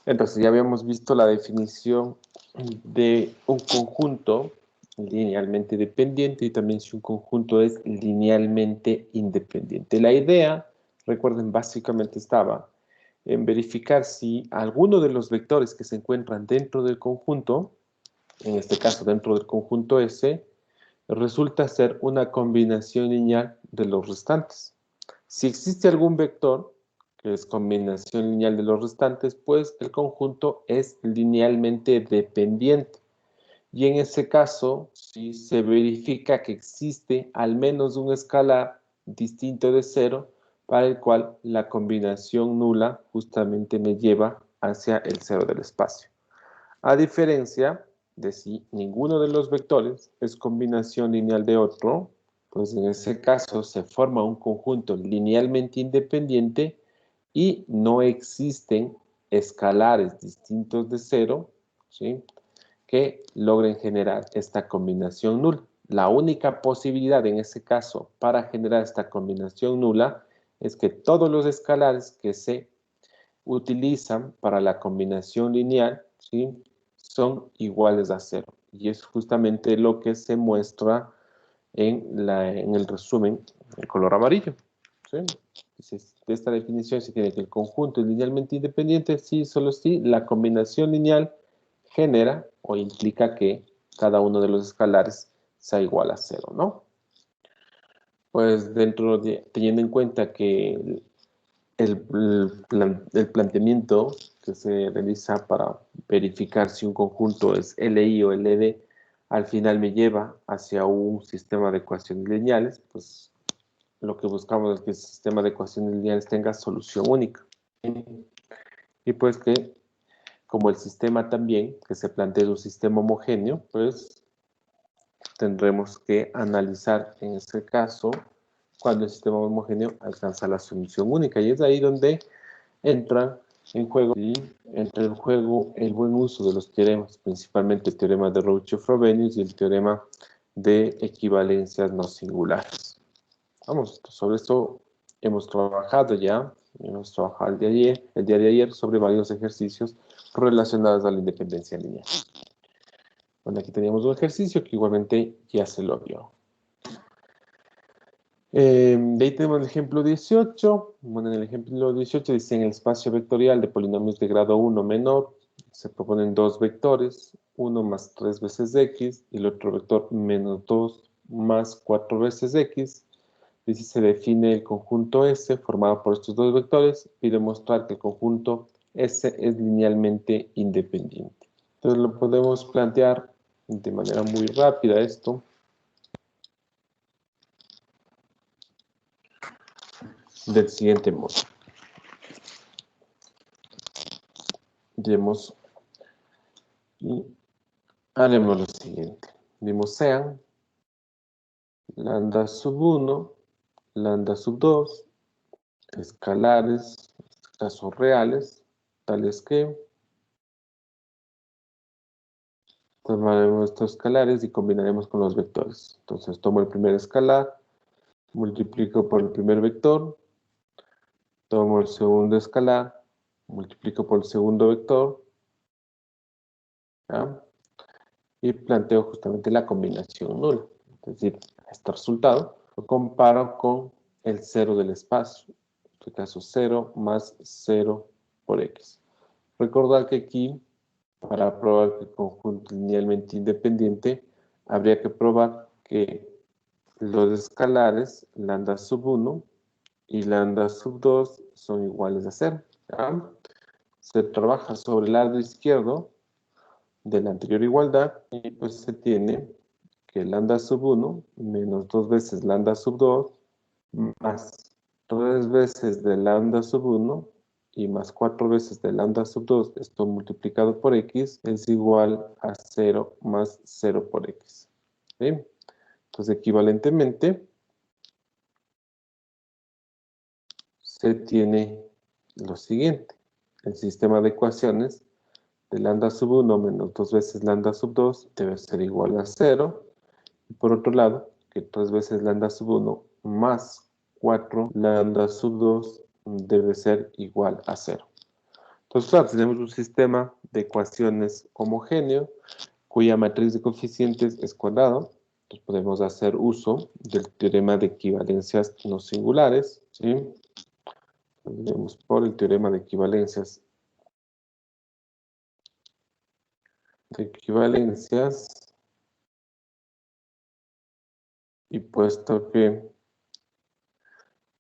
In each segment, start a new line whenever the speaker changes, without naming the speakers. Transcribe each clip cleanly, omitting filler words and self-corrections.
Entonces ya habíamos visto la definición de un conjunto linealmente dependiente y también si un conjunto es linealmente independiente. La idea, recuerden, básicamente estaba en verificar si alguno de los vectores que se encuentran dentro del conjunto, en este caso dentro del conjunto S, resulta ser una combinación lineal de los restantes. Si existe algún vector que es combinación lineal de los restantes, pues el conjunto es linealmente dependiente. Y en ese caso, si se verifica que existe al menos un escalar distinto de cero, para el cual la combinación nula justamente me lleva hacia el cero del espacio. A diferencia de si ninguno de los vectores es combinación lineal de otro, pues en ese caso se forma un conjunto linealmente independiente y no existen escalares distintos de cero, ¿sí?, que logren generar esta combinación nula. La única posibilidad en ese caso para generar esta combinación nula es que todos los escalares que se utilizan para la combinación lineal, ¿sí?, son iguales a cero. Y es justamente lo que se muestra en el resumen en color amarillo, ¿sí? Entonces, de esta definición se tiene que el conjunto es linealmente independiente si solo si la combinación lineal genera o implica que cada uno de los escalares sea igual a cero, ¿no? Pues teniendo en cuenta que el planteamiento que se realiza para verificar si un conjunto es LI o LD, al final me lleva hacia un sistema de ecuaciones lineales, pues lo que buscamos es que el sistema de ecuaciones lineales tenga solución única. Y pues que, como el sistema también, que se plantea un sistema homogéneo, pues tendremos que analizar en este caso cuando el sistema homogéneo alcanza la solución única. Y es ahí donde entra en juego, ¿sí?, entra en juego el buen uso de los teoremas, principalmente el teorema de Rouch-Frobenius y el teorema de equivalencias no singulares. Vamos, sobre esto hemos trabajado el día de ayer sobre varios ejercicios relacionados a la independencia lineal. Bueno, aquí teníamos un ejercicio que igualmente ya se lo vio. De ahí tenemos el ejemplo 18. Bueno, en el ejemplo 18 dice: en el espacio vectorial de polinomios de grado 1 menor, se proponen dos vectores, uno más 3 veces x y el otro vector menos 2 más 4 veces x. Dice: se define el conjunto S formado por estos dos vectores y demostrar que el conjunto S es linealmente independiente. Entonces lo podemos plantear de manera muy rápida esto. Del siguiente modo. Diremos y haremos lo siguiente. Dimos sean lambda sub 1, lambda sub 2, escalares, en este caso reales, tales que tomaremos estos escalares y combinaremos con los vectores. Entonces tomo el primer escalar, multiplico por el primer vector, tomo el segundo escalar, multiplico por el segundo vector, ¿ya?, y planteo justamente la combinación nula. Es decir, este resultado lo comparo con el cero del espacio, en este caso 0 más 0 por x. Recordar que aquí, para probar que el conjunto es linealmente independiente, habría que probar que los escalares lambda sub 1 y lambda sub 2 son iguales a 0. ¿Ya? Se trabaja sobre el lado izquierdo de la anterior igualdad y pues se tiene que lambda sub 1 menos 2 veces lambda sub 2 más 3 veces de lambda sub 1 y más 4 veces de lambda sub 2, esto multiplicado por x, es igual a 0 más 0 por x. ¿Sí? Entonces, equivalentemente, se tiene lo siguiente. El sistema de ecuaciones de lambda sub 1 menos 2 veces lambda sub 2 debe ser igual a 0. Y por otro lado, que 3 veces lambda sub 1 más 4 lambda sub 2 debe ser igual a 0. Pues claro, tenemos un sistema de ecuaciones homogéneo cuya matriz de coeficientes es cuadrado. Entonces podemos hacer uso del teorema de equivalencias no singulares, ¿sí? Tenemos por el teorema de equivalencias y puesto que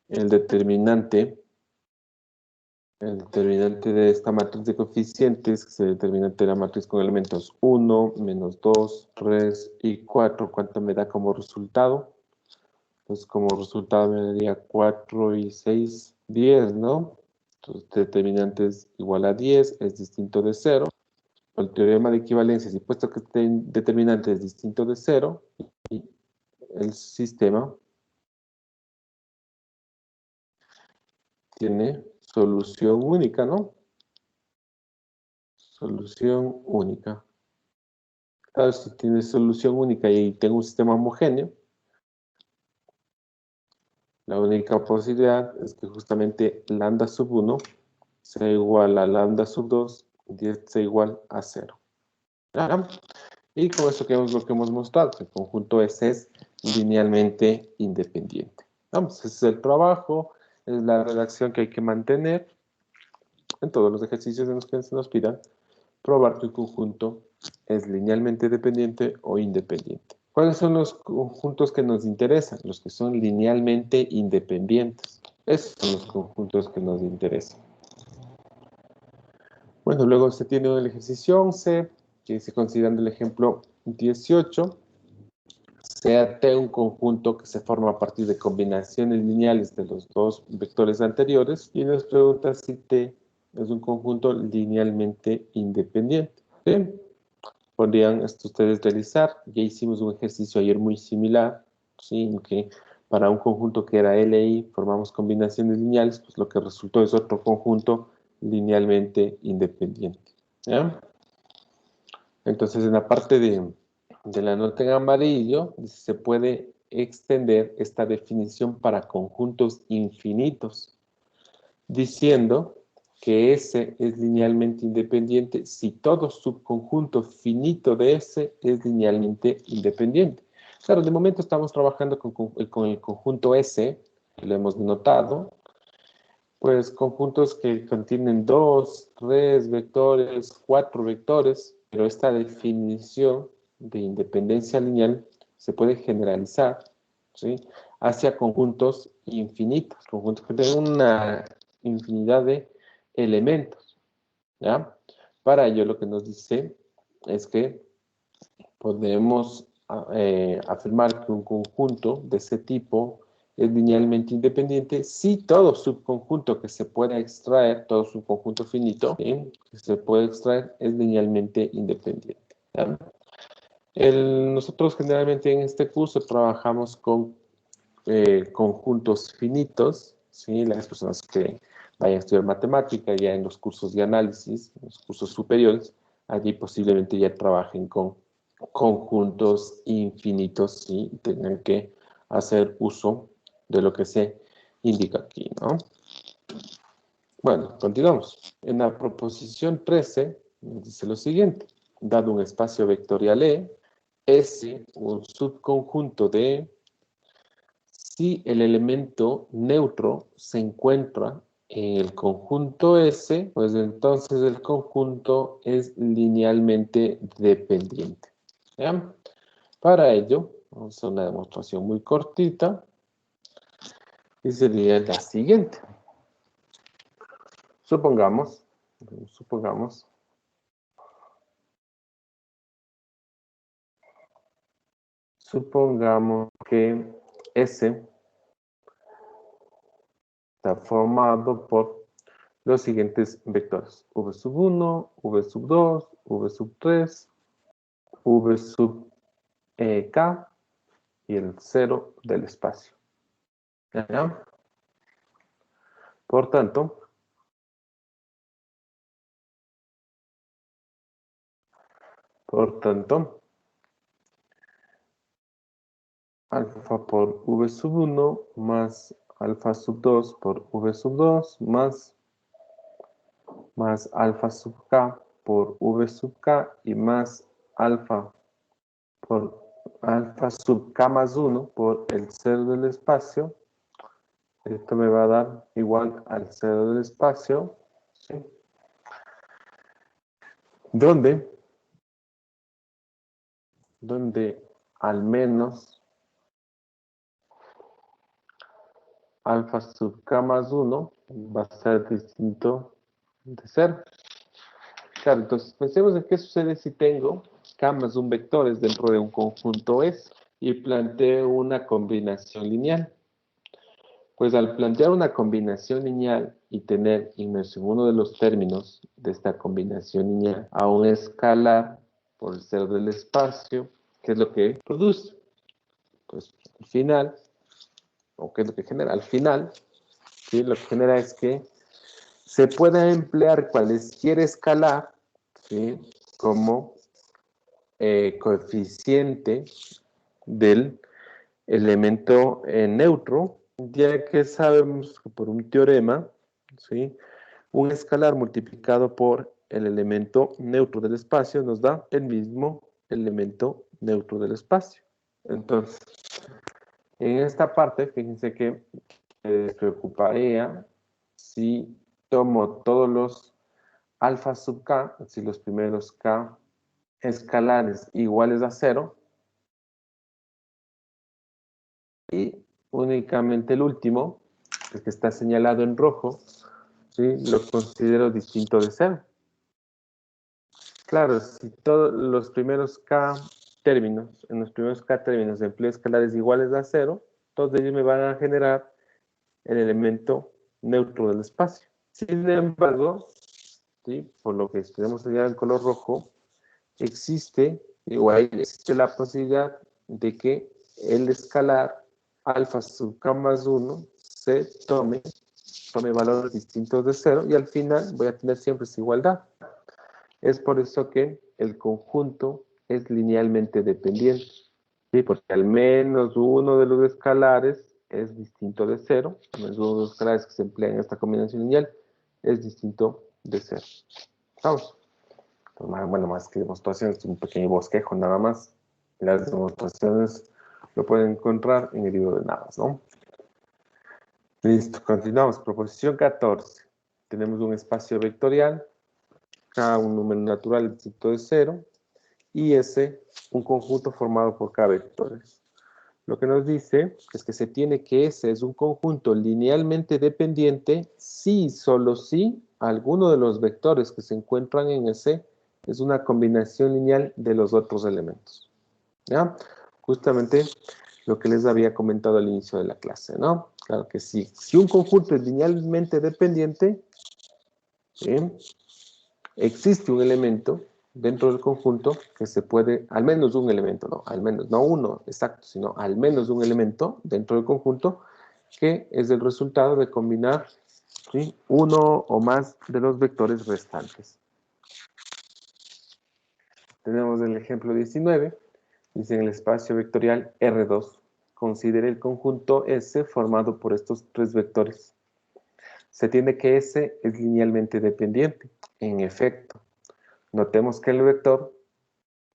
el determinante de esta matriz de coeficientes, que es el determinante de la matriz con elementos 1, menos 2, 3 y 4, ¿cuánto me da como resultado? Pues como resultado me daría 4 y 6, 10, ¿no? Entonces, determinante es igual a 10, es distinto de 0. El teorema de equivalencias, y puesto que este determinante es distinto de 0, el sistema tiene solución única, ¿no? Solución única. Claro, si tiene solución única y tengo un sistema homogéneo, la única posibilidad es que justamente lambda sub 1 sea igual a lambda sub 2, 10 sea igual a 0. ¿Ya? Y con eso que es lo que hemos mostrado, el conjunto S es linealmente independiente. Vamos, ese es el trabajo, es la redacción que hay que mantener en todos los ejercicios en los que se nos pidan probar que un conjunto es linealmente dependiente o independiente. ¿Cuáles son los conjuntos que nos interesan? Los que son linealmente independientes. Esos son los conjuntos que nos interesan. Bueno, luego se tiene el ejercicio 11, que dice, considerando el ejemplo 18, sea T un conjunto que se forma a partir de combinaciones lineales de los dos vectores anteriores, y nos pregunta si T es un conjunto linealmente independiente. ¿Sí? Podrían ustedes realizar. Ya hicimos un ejercicio ayer muy similar, ¿sí? Que para un conjunto que era LI formamos combinaciones lineales, pues lo que resultó es otro conjunto linealmente independiente. ¿Ya? Entonces, en la parte de la nota en amarillo, se puede extender esta definición para conjuntos infinitos, diciendo que S es linealmente independiente si todo subconjunto finito de S es linealmente independiente. Claro, de momento estamos trabajando con el conjunto S, que lo hemos notado, pues conjuntos que contienen 2, 3 vectores, 4 vectores, pero esta definición de independencia lineal se puede generalizar, ¿sí?, hacia conjuntos infinitos, conjuntos que tienen una infinidad de elementos, ¿ya? Para ello lo que nos dice es que podemos afirmar que un conjunto de ese tipo es linealmente independiente si todo subconjunto que se pueda extraer, todo subconjunto finito, ¿sí?, que se puede extraer, es linealmente independiente, ¿ya? Nosotros generalmente en este curso trabajamos con conjuntos finitos, ¿sí? Las personas que vayan a estudiar matemática ya en los cursos de análisis, en los cursos superiores, allí posiblemente ya trabajen con conjuntos infinitos, ¿sí?, y tengan que hacer uso de lo que se indica aquí, ¿no? Bueno, continuamos. En la proposición 13 nos dice lo siguiente: dado un espacio vectorial E, S, un subconjunto de, si el elemento neutro se encuentra en el conjunto S, pues entonces el conjunto es linealmente dependiente. ¿Ya? Para ello, vamos a hacer una demostración muy cortita y sería la siguiente. Supongamos que S está formado por los siguientes vectores: v sub 1, v sub 2, v sub 3, v sub k y el 0 del espacio. ¿Ya? Por tanto, alfa por v sub 1 más alfa sub 2 por v sub 2 más más alfa sub k por v sub k y más alfa por alfa sub k más 1 por el cero del espacio. Esto me va a dar igual al cero del espacio, ¿sí? Donde al menos alfa sub k más 1 va a ser distinto de 0. Claro, entonces pensemos en qué sucede si tengo k más un vectores dentro de un conjunto S y planteo una combinación lineal. Pues al plantear una combinación lineal y tener inmerso en uno de los términos de esta combinación lineal a un escalar por el cero del espacio, ¿qué es lo que produce? Pues al final, o qué es lo que genera, al final, ¿sí? Lo que genera es que se pueda emplear cualquier escalar, ¿sí? Como coeficiente del elemento neutro, ya que sabemos que por un teorema, ¿sí? Un escalar multiplicado por el elemento neutro del espacio nos da el mismo elemento neutro del espacio. Entonces, en esta parte, fíjense que les preocuparía si tomo todos los alfa sub k, si los primeros k escalares iguales a 0, y únicamente el último, el que está señalado en rojo, ¿sí? Lo considero distinto de 0. Claro, si todos los primeros k términos, en los primeros k términos empleo escalares iguales a 0, todos ellos me van a generar el elemento neutro del espacio. Sin embargo, ¿sí? Por lo que tenemos ya en color rojo, existe la posibilidad de que el escalar alfa sub k más 1 se tome valores distintos de 0 y al final voy a tener siempre esa igualdad. Es por eso que el conjunto es linealmente dependiente, ¿sí? Porque al menos uno de los escalares es distinto de 0, al menos uno de los escalares que se emplean en esta combinación lineal es distinto de 0. ¿Vamos? Bueno, más que demostraciones, un pequeño bosquejo nada más. Las demostraciones lo pueden encontrar en el libro de Navas, ¿no? Listo, continuamos. Proposición 14. Tenemos un espacio vectorial, K un número natural distinto de 0, y S un conjunto formado por K vectores. Lo que nos dice es que se tiene que S es un conjunto linealmente dependiente si y solo si alguno de los vectores que se encuentran en S es una combinación lineal de los otros elementos. ¿Ya? Justamente lo que les había comentado al inicio de la clase, ¿no? Claro que sí. Si un conjunto es linealmente dependiente, ¿sí? Existe un elemento dentro del conjunto que se puede, al menos un elemento, no, al menos, no uno exacto, sino al menos un elemento dentro del conjunto que es el resultado de combinar, ¿sí? Uno o más de los vectores restantes. Tenemos el ejemplo 19, dice en el espacio vectorial R2, considere el conjunto S formado por estos tres vectores. Se tiene que S es linealmente dependiente. En efecto, notemos que el vector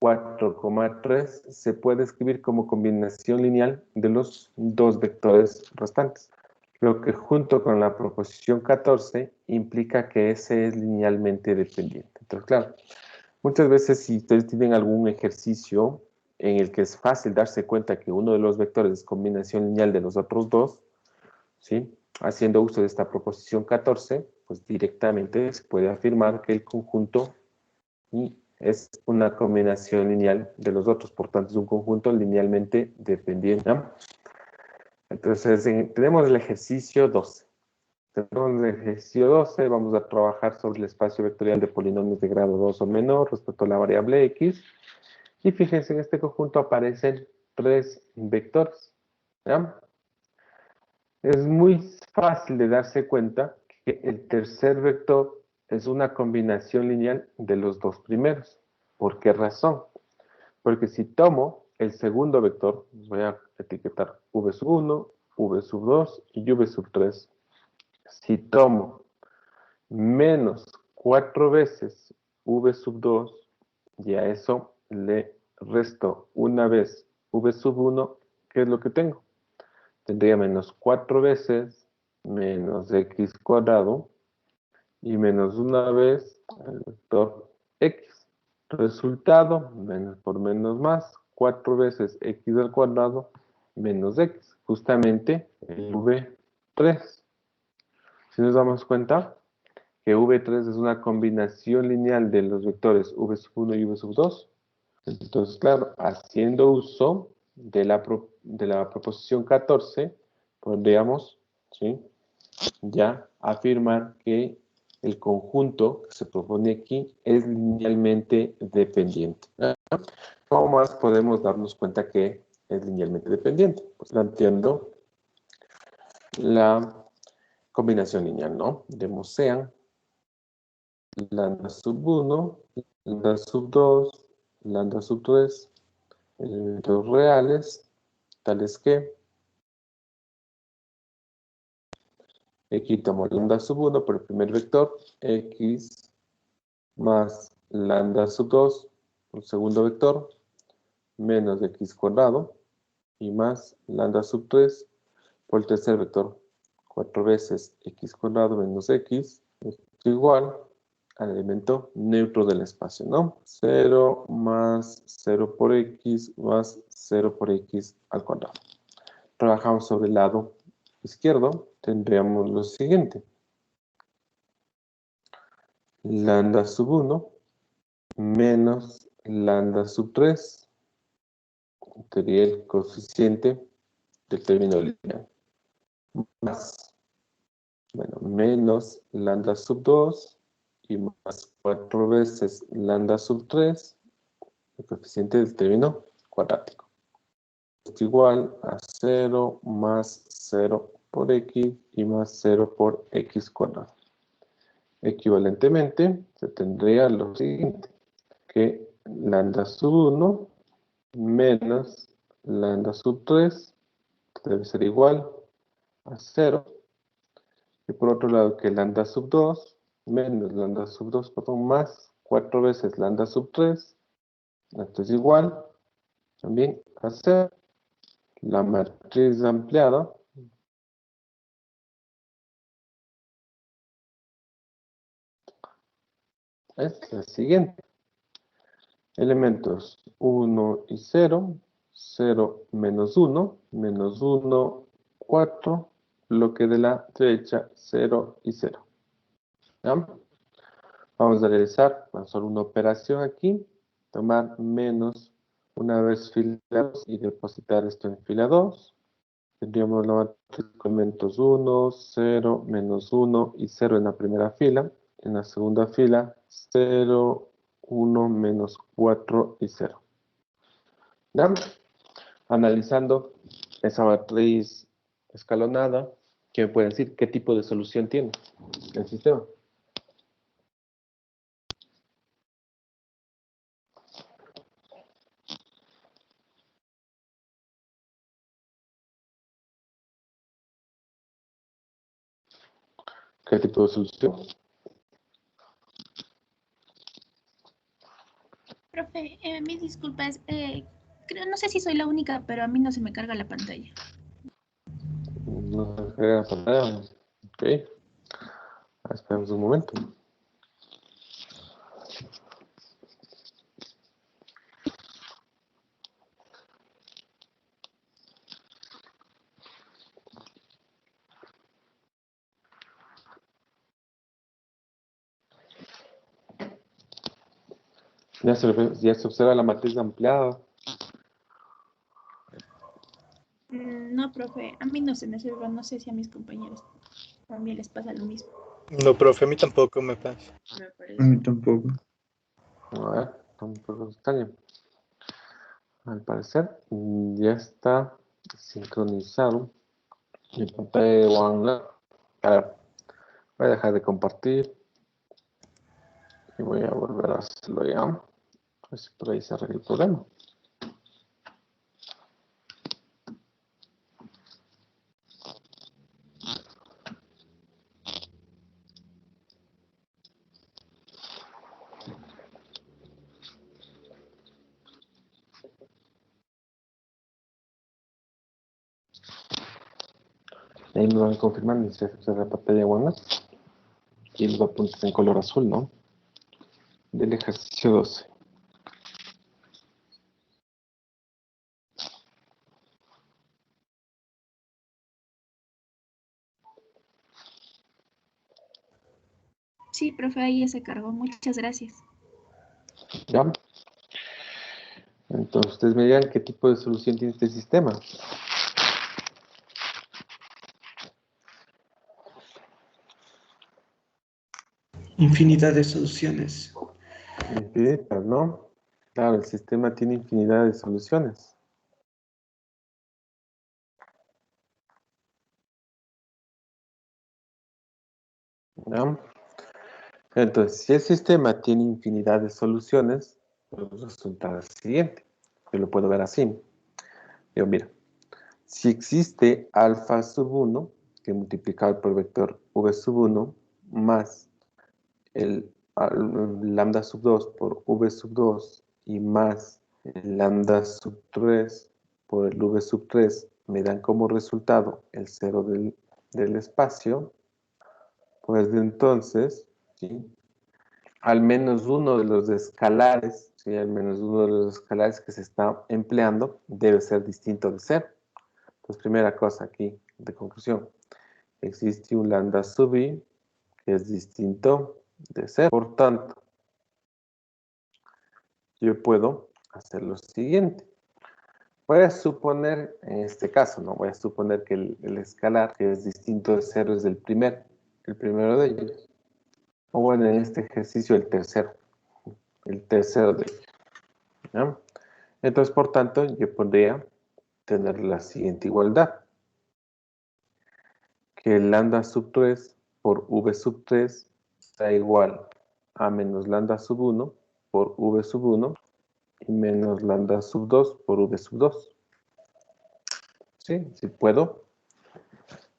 4,3 se puede escribir como combinación lineal de los dos vectores restantes, lo que junto con la proposición 14 implica que S es linealmente dependiente. Entonces, claro, muchas veces si ustedes tienen algún ejercicio en el que es fácil darse cuenta que uno de los vectores es combinación lineal de los otros dos, ¿sí? Haciendo uso de esta proposición 14, pues directamente se puede afirmar que el conjunto es una combinación lineal de los otros, por tanto es un conjunto linealmente dependiente, ¿no? Entonces tenemos el ejercicio 12. Tenemos el ejercicio 12, vamos a trabajar sobre el espacio vectorial de polinomios de grado 2 o menor respecto a la variable x. Y fíjense, en este conjunto aparecen tres vectores, ¿ya? Es muy fácil de darse cuenta que el tercer vector es una combinación lineal de los dos primeros. ¿Por qué razón? Porque si tomo el segundo vector, voy a etiquetar v sub 1, v sub 2 y v sub 3. Si tomo menos 4 veces v sub 2 y a eso le resto una vez v sub 1, ¿qué es lo que tengo? Tendría menos 4 veces menos x cuadrado y menos una vez el vector x. Resultado, menos por menos más, 4 veces x al cuadrado menos x, justamente el v3. Si nos damos cuenta que v3 es una combinación lineal de los vectores v sub 1 y v sub 2, entonces, claro, haciendo uso de la proposición 14, podríamos, ¿sí?, ya afirmar que el conjunto que se propone aquí es linealmente dependiente. ¿Cómo más podemos darnos cuenta que es linealmente dependiente? Pues planteando la combinación lineal, ¿no? De sean lambda sub 1, lambda sub 2, lambda sub 3, elementos reales, tales que aquí tomo lambda sub 1 por el primer vector, x más lambda sub 2 por el segundo vector, menos x cuadrado, y más lambda sub 3 por el tercer vector. 4 veces x cuadrado menos x es igual al elemento neutro del espacio, ¿no? 0 más 0 por x más 0 por x al cuadrado. Trabajamos sobre el lado izquierdo, tendríamos lo siguiente. Lambda sub 1 menos lambda sub 3 sería el coeficiente del término lineal. Más, bueno, menos lambda sub 2 y más 4 veces lambda sub 3, el coeficiente del término cuadrático. Es igual a 0 más 0 por x y más 0 por x cuadrado. Equivalentemente, se tendría lo siguiente, que lambda sub 1 menos lambda sub 3 debe ser igual a 0. Y por otro lado, que lambda sub 2 menos lambda sub 2, perdón, más 4 veces lambda sub 3, esto es igual también a 0. La matriz ampliada es la siguiente. Elementos 1 y 0, 0 menos 1, menos 1, 4, bloque de la derecha 0 y 0. ¿Ya? Vamos a realizar solo una operación aquí, tomar menos una vez fila 2 y depositar esto en fila 2. Tendríamos la matriz con elementos 1, 0, menos 1 y 0 en la primera fila. En la segunda fila, 0, 1, menos 4 y 0. ¿Ya? Analizando esa matriz escalonada, ¿qué me puede decir? ¿Qué tipo de solución tiene el sistema? ¿Qué tipo de solución?
Profe, mis disculpas, no sé si soy la única, pero a mí no se me carga la pantalla.
No se crea la pantalla. Ok. Esperemos un momento. Ya se observa la matriz ampliada.
No, profe, a mí no se me cierra, no sé si a mis compañeros también les pasa lo mismo.
No, profe, a mí tampoco me pasa.
Me
A
parece.
mí tampoco.
A ver, un poco extraño. Al parecer ya está sincronizado mi pantalla de OneLab. A ver, voy a dejar de compartir y voy a volver a hacerlo ya. A ver si por ahí se arregla el problema. Ahí me van confirmando si se la pantalla buena. Y los apuntes en color azul, ¿no? Del ejercicio 12.
Sí, profe, ahí ya se cargó. Muchas gracias.
¿Ya? Entonces, ustedes me dirán qué tipo de solución tiene este sistema.
Infinidad de soluciones.
Infinitas, ¿no? Claro, el sistema tiene infinidad de soluciones. ¿Ya? Entonces, si el sistema tiene infinidad de soluciones, pues resulta el siguiente. Yo lo puedo ver así. Yo, mira, si existe alfa sub 1, que multiplicado por el vector v sub 1, más el lambda sub 2 por v sub 2 y más el lambda sub 3 por el v sub 3 me dan como resultado el cero del espacio, pues de entonces, ¿sí? Al menos uno de los escalares, ¿sí? Al menos uno de los escalares que se está empleando debe ser distinto de cero. Entonces, primera cosa aquí de conclusión, existe un lambda sub i que es distinto de cero. Por tanto, yo puedo hacer lo siguiente. Voy a suponer, en este caso, ¿no? Voy a suponer que el escalar que es distinto de cero es el primero de ellos. O bueno, en este ejercicio el tercero de ellos. ¿Ya? Entonces, por tanto, yo podría tener la siguiente igualdad. Que el lambda sub 3 por v sub 3 da igual a menos lambda sub 1 por v sub 1 y menos lambda sub 2 por v sub 2. ¿Sí? Si puedo,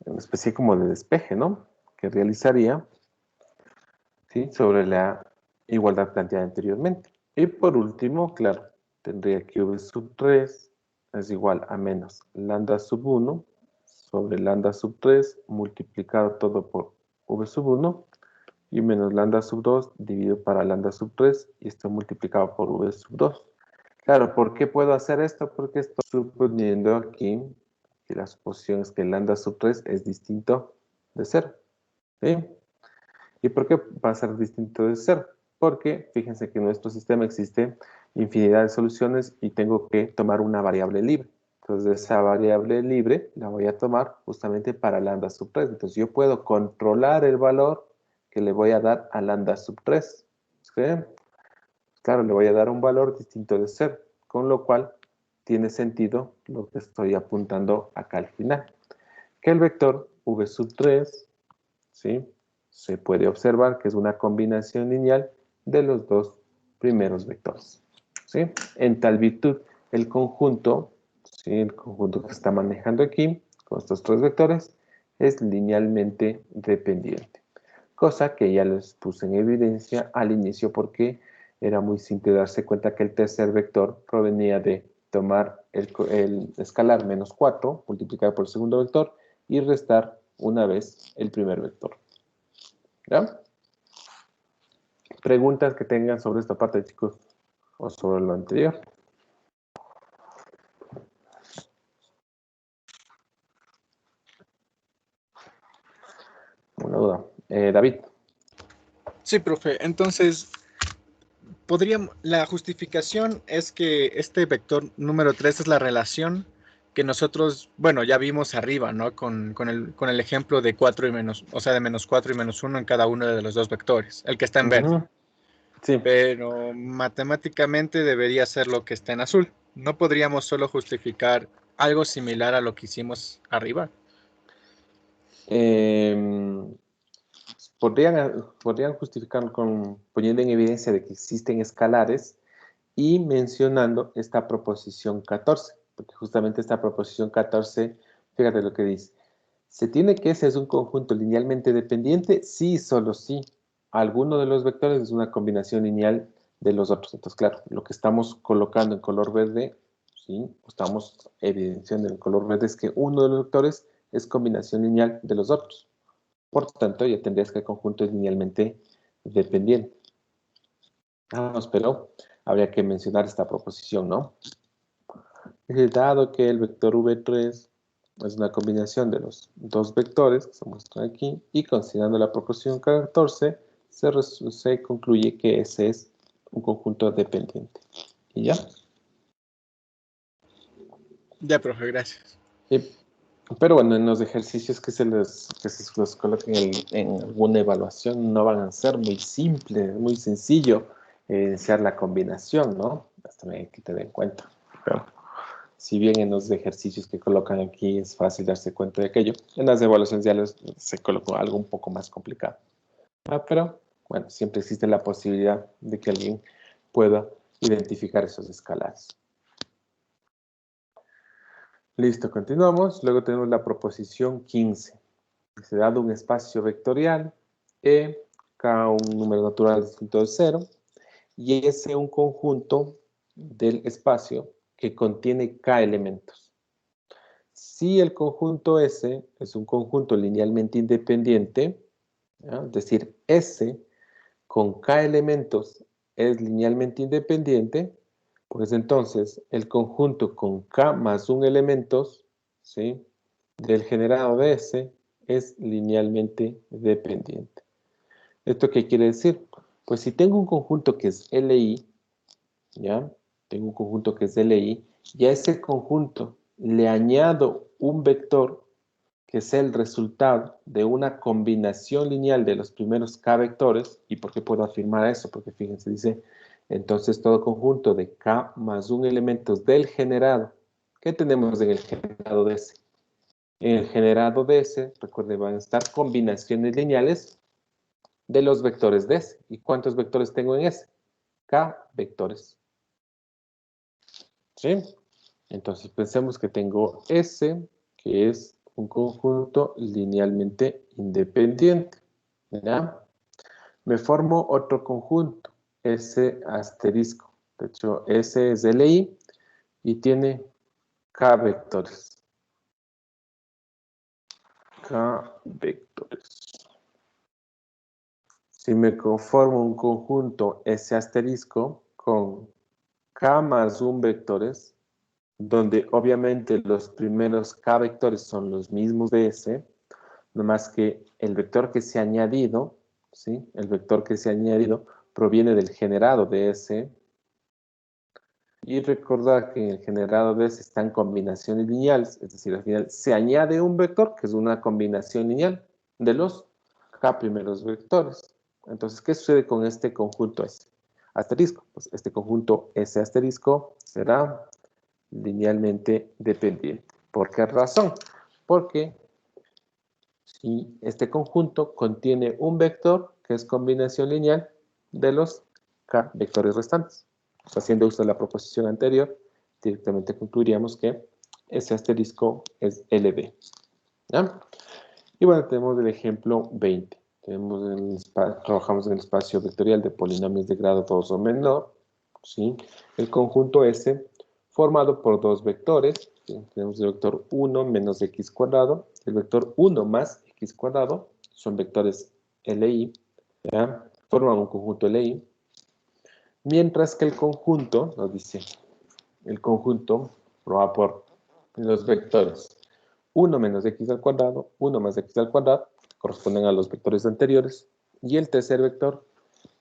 una especie como de despeje, ¿no? Que realizaría, ¿sí? Sobre la igualdad planteada anteriormente. Y por último, claro, tendría que v sub 3 es igual a menos lambda sub 1 sobre lambda sub 3 multiplicado todo por v sub 1 y menos lambda sub 2 dividido para lambda sub 3 y esto multiplicado por v sub 2. Claro, ¿por qué puedo hacer esto? Porque estoy suponiendo aquí que la suposición es que lambda sub 3 es distinto de 0. ¿Sí? ¿Y por qué va a ser distinto de 0? Porque fíjense que en nuestro sistema existe infinidad de soluciones y tengo que tomar una variable libre. Entonces esa variable libre la voy a tomar justamente para lambda sub 3. Entonces yo puedo controlar el valor que le voy a dar a lambda sub 3. ¿Sí? Claro, le voy a dar un valor distinto de 0, con lo cual tiene sentido lo que estoy apuntando acá al final. Que el vector v sub 3, ¿sí? Se puede observar que es una combinación lineal de los dos primeros vectores. ¿Sí? En tal virtud, el conjunto, ¿sí? El conjunto que está manejando aquí, con estos tres vectores, es linealmente dependiente. Cosa que ya les puse en evidencia al inicio porque era muy simple darse cuenta que el tercer vector provenía de tomar el escalar menos 4 multiplicado por el segundo vector y restar una vez el primer vector. ¿Ya? ¿Preguntas que tengan sobre esta parte, chicos? ¿O sobre lo anterior? Una duda. David.
Sí, profe. Entonces, la justificación es que este vector número 3 es la relación que nosotros, bueno, ya vimos arriba, ¿no? Con el ejemplo de 4 y menos, o sea, de menos 4 y menos 1 en cada uno de los dos vectores, el que está en verde.
Sí.
Pero matemáticamente debería ser lo que está en azul. ¿No podríamos solo justificar algo similar a lo que hicimos arriba?
Podrían justificar poniendo en evidencia de que existen escalares y mencionando esta proposición 14, porque justamente esta proposición 14, fíjate lo que dice. ¿Se tiene que ese es un conjunto linealmente dependiente? Sí, solo sí. Alguno de los vectores es una combinación lineal de los otros. Entonces, claro, lo que estamos colocando en color verde, sí, estamos evidenciando en color verde es que uno de los vectores es combinación lineal de los otros. Por tanto, ya tendrías que el conjunto es linealmente dependiente. Vamos, pero habría que mencionar esta proposición, ¿no? Dado que el vector V3 es una combinación de los dos vectores que se muestran aquí, y considerando la proposición 14, se concluye que ese es un conjunto dependiente. ¿Y ya?
Ya, profe, gracias.
Pero bueno, en los ejercicios que se los coloquen en alguna evaluación no van a ser muy simples, muy sencillo evidenciar la combinación, ¿no? Esto hay que tener en cuenta. Pero, si bien en los ejercicios que colocan aquí es fácil darse cuenta de aquello, en las evaluaciones ya se colocó algo un poco más complicado. Pero, bueno, siempre existe la posibilidad de que alguien pueda identificar esos escalares. Listo, continuamos. Luego tenemos la proposición 15. Se dado un espacio vectorial, E, K un número natural distinto de 0, y S un conjunto del espacio que contiene K elementos. Si el conjunto S es un conjunto linealmente independiente, ¿ya? Es decir, S con K elementos es linealmente independiente, pues entonces el conjunto con K más 1 elementos, ¿sí?, del generado de S es linealmente dependiente. ¿Esto qué quiere decir? Pues si tengo un conjunto que es LI, ¿ya? Tengo un conjunto que es LI, y a ese conjunto le añado un vector que es el resultado de una combinación lineal de los primeros K vectores. ¿Y por qué puedo afirmar eso? Porque fíjense, dice, entonces todo conjunto de K más 1 elementos del generado. ¿Qué tenemos en el generado de S? En el generado de S, recuerden, van a estar combinaciones lineales de los vectores de S. ¿Y cuántos vectores tengo en S? K vectores. ¿Sí? Entonces pensemos que tengo S, que es un conjunto linealmente independiente. ¿Ya? Me formo otro conjunto, S asterisco. De hecho, S es LI y tiene K vectores. K vectores. Si me conformo un conjunto S asterisco con K más 1 vectores, donde obviamente los primeros K vectores son los mismos de S, nomás que el vector que se ha añadido, ¿sí? El vector que se ha añadido proviene del generado de S. Y recordar que en el generado de S están combinaciones lineales, es decir, al final se añade un vector que es una combinación lineal de los K primeros vectores. Entonces, ¿qué sucede con este conjunto S asterisco? Pues este conjunto S asterisco será linealmente dependiente. ¿Por qué razón? Porque si este conjunto contiene un vector que es combinación lineal de los K vectores restantes. Haciendo uso de la proposición anterior, directamente concluiríamos que ese asterisco es LB. ¿Ya? Y bueno, tenemos el ejemplo 20. Trabajamos en el espacio vectorial de polinomios de grado 2 o menor. ¿Sí? El conjunto S formado por dos vectores. ¿Sí? Tenemos el vector 1 menos x cuadrado. El vector 1 más x cuadrado. Son vectores LI. ¿Ya? Forman un conjunto LI. Mientras que el conjunto, nos dice, el conjunto proba por los vectores 1 menos x al cuadrado, 1 más x al cuadrado, corresponden a los vectores anteriores, y el tercer vector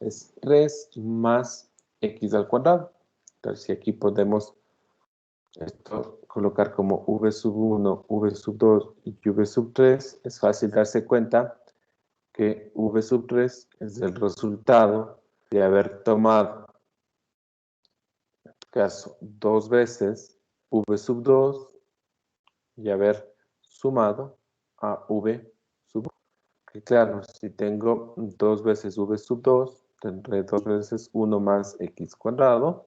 es 3 más x al cuadrado. Entonces, si aquí podemos esto colocar como v sub 1, v sub 2 y v sub 3, es fácil darse cuenta que v sub 3 es el resultado de haber tomado caso dos veces v sub 2 y haber sumado a v sub 1. Que claro, si tengo dos veces v sub 2, tendré dos veces 1 más x cuadrado,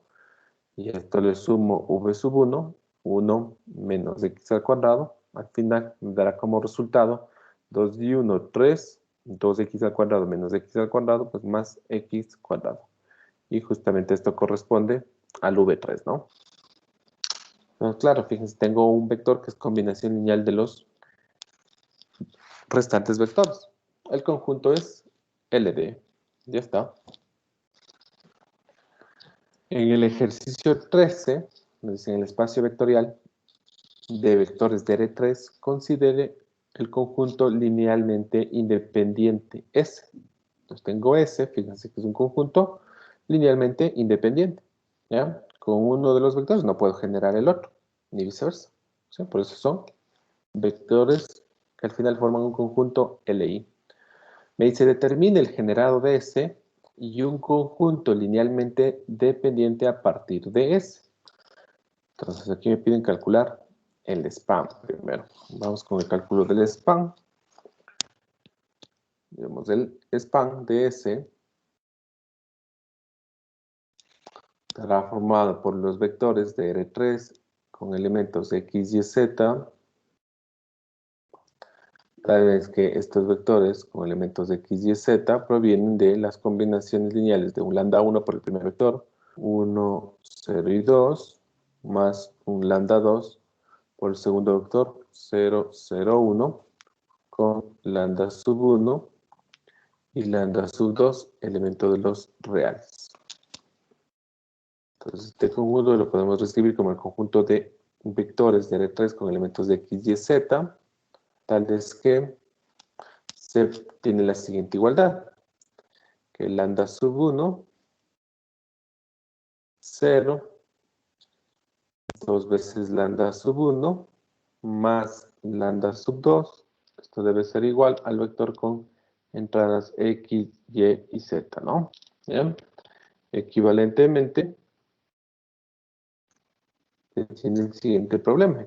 y esto le sumo v sub 1, 1 menos x al cuadrado, al final me dará como resultado 2 y 1, 3, 2x al cuadrado menos x al cuadrado, pues más x cuadrado. Y justamente esto corresponde al v3, ¿no? Pero claro, fíjense, tengo un vector que es combinación lineal de los restantes vectores. El conjunto es LD. Ya está. En el ejercicio 13, nos dice en el espacio vectorial de vectores de R3, considere el conjunto linealmente independiente S. Entonces tengo S, fíjense que es un conjunto linealmente independiente. ¿Ya? Con uno de los vectores no puedo generar el otro, ni viceversa. ¿Sí? Por eso son vectores que al final forman un conjunto LI. Me dice, determine el generado de S y un conjunto linealmente dependiente a partir de S. Entonces aquí me piden calcular el span primero. Vamos con el cálculo del span. Digamos, el span de S estará formado por los vectores de R3 con elementos X, Y, Z. Tal vez que estos vectores con elementos X, Y, Z provienen de las combinaciones lineales de un lambda 1 por el primer vector, 1, 0 y 2, más un lambda 2 por el segundo vector, 0, 0, 1, con lambda sub 1 y lambda sub 2, elemento de los reales. Entonces este conjunto lo podemos escribir como el conjunto de vectores de R3 con elementos de X, Y, Z, tal vez que se tiene la siguiente igualdad, que lambda sub 1, 0, 2 veces lambda sub 1, más lambda sub 2, esto debe ser igual al vector con entradas X, Y y Z, ¿no? ¿Bien? Equivalentemente, tiene el siguiente problema,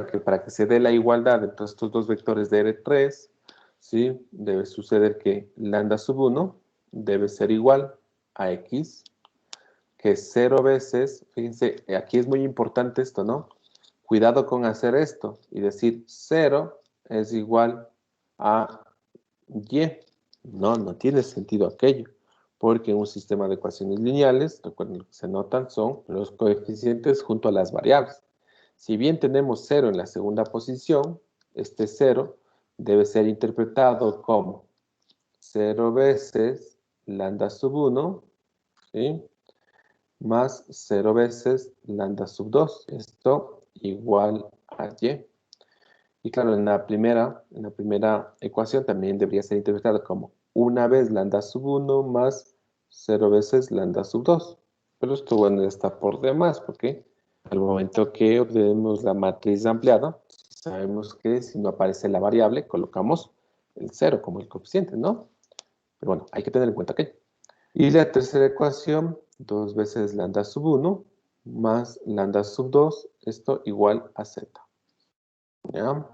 que para que se dé la igualdad entre estos dos vectores de R3, ¿sí? Debe suceder que lambda sub 1 debe ser igual a X, que 0 veces, fíjense, aquí es muy importante esto, ¿no? Cuidado con hacer esto y decir 0 es igual a Y. No tiene sentido aquello, porque en un sistema de ecuaciones lineales, recuerden lo que se notan son los coeficientes junto a las variables. Si bien tenemos 0 en la segunda posición, este 0 debe ser interpretado como 0 veces lambda sub 1, ¿sí? Más 0 veces lambda sub 2. Esto igual a Y. Y claro, en la primera ecuación también debería ser interpretado como 1 vez lambda sub 1 más 0 veces lambda sub 2. Pero esto, bueno, está por demás, porque al momento que obtenemos la matriz ampliada, sabemos que si no aparece la variable, colocamos el 0 como el coeficiente, ¿no? Pero bueno, hay que tener en cuenta aquello. Y la tercera ecuación, 2 veces lambda sub 1 más lambda sub 2, esto igual a Z. ¿Ya?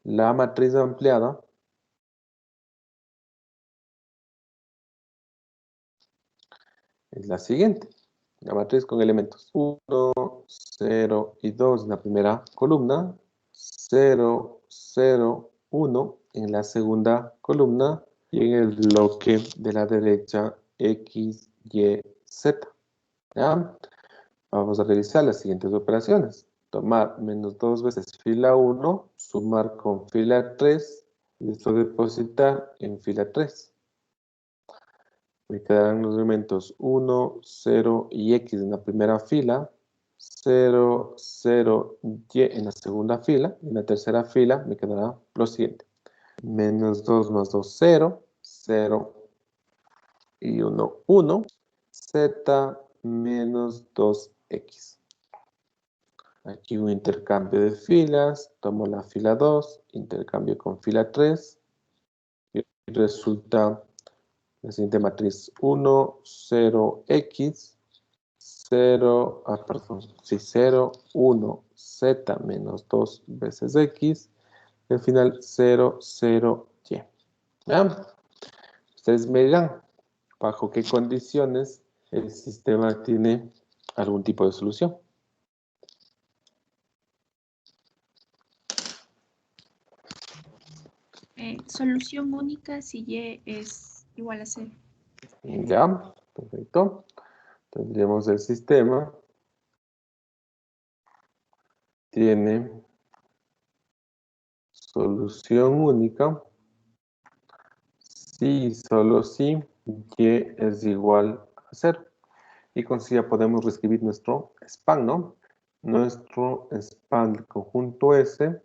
La matriz ampliada es la siguiente. La matriz con elementos 1, 0 y 2 en la primera columna, 0, 0, 1 en la segunda columna y en el bloque de la derecha X, Y, Z. ¿Ya? Vamos a realizar las siguientes operaciones. Tomar menos 2 veces fila 1, sumar con fila 3 y esto depositar en fila 3. Me quedarán los elementos 1, 0 y X en la primera fila, 0, 0, Y en la segunda fila, y en la tercera fila me quedará lo siguiente. Menos 2 más 2, 0, 0 y 1, 1, Z menos 2X. Aquí un intercambio de filas, tomo la fila 2, intercambio con fila 3, y resulta la siguiente matriz 1, 0, X, 0, 0, 1, Z menos 2 veces X, y al final 0, 0, Y. ¿Ya? Ustedes me dirán, ¿bajo qué condiciones el sistema tiene algún tipo de solución?
Solución única si Y es igual a 0.
Ya, perfecto. Tendríamos el sistema tiene solución única si y solo si y es igual a 0. Y con eso ya podemos reescribir nuestro span, ¿no? Nuestro span del conjunto S,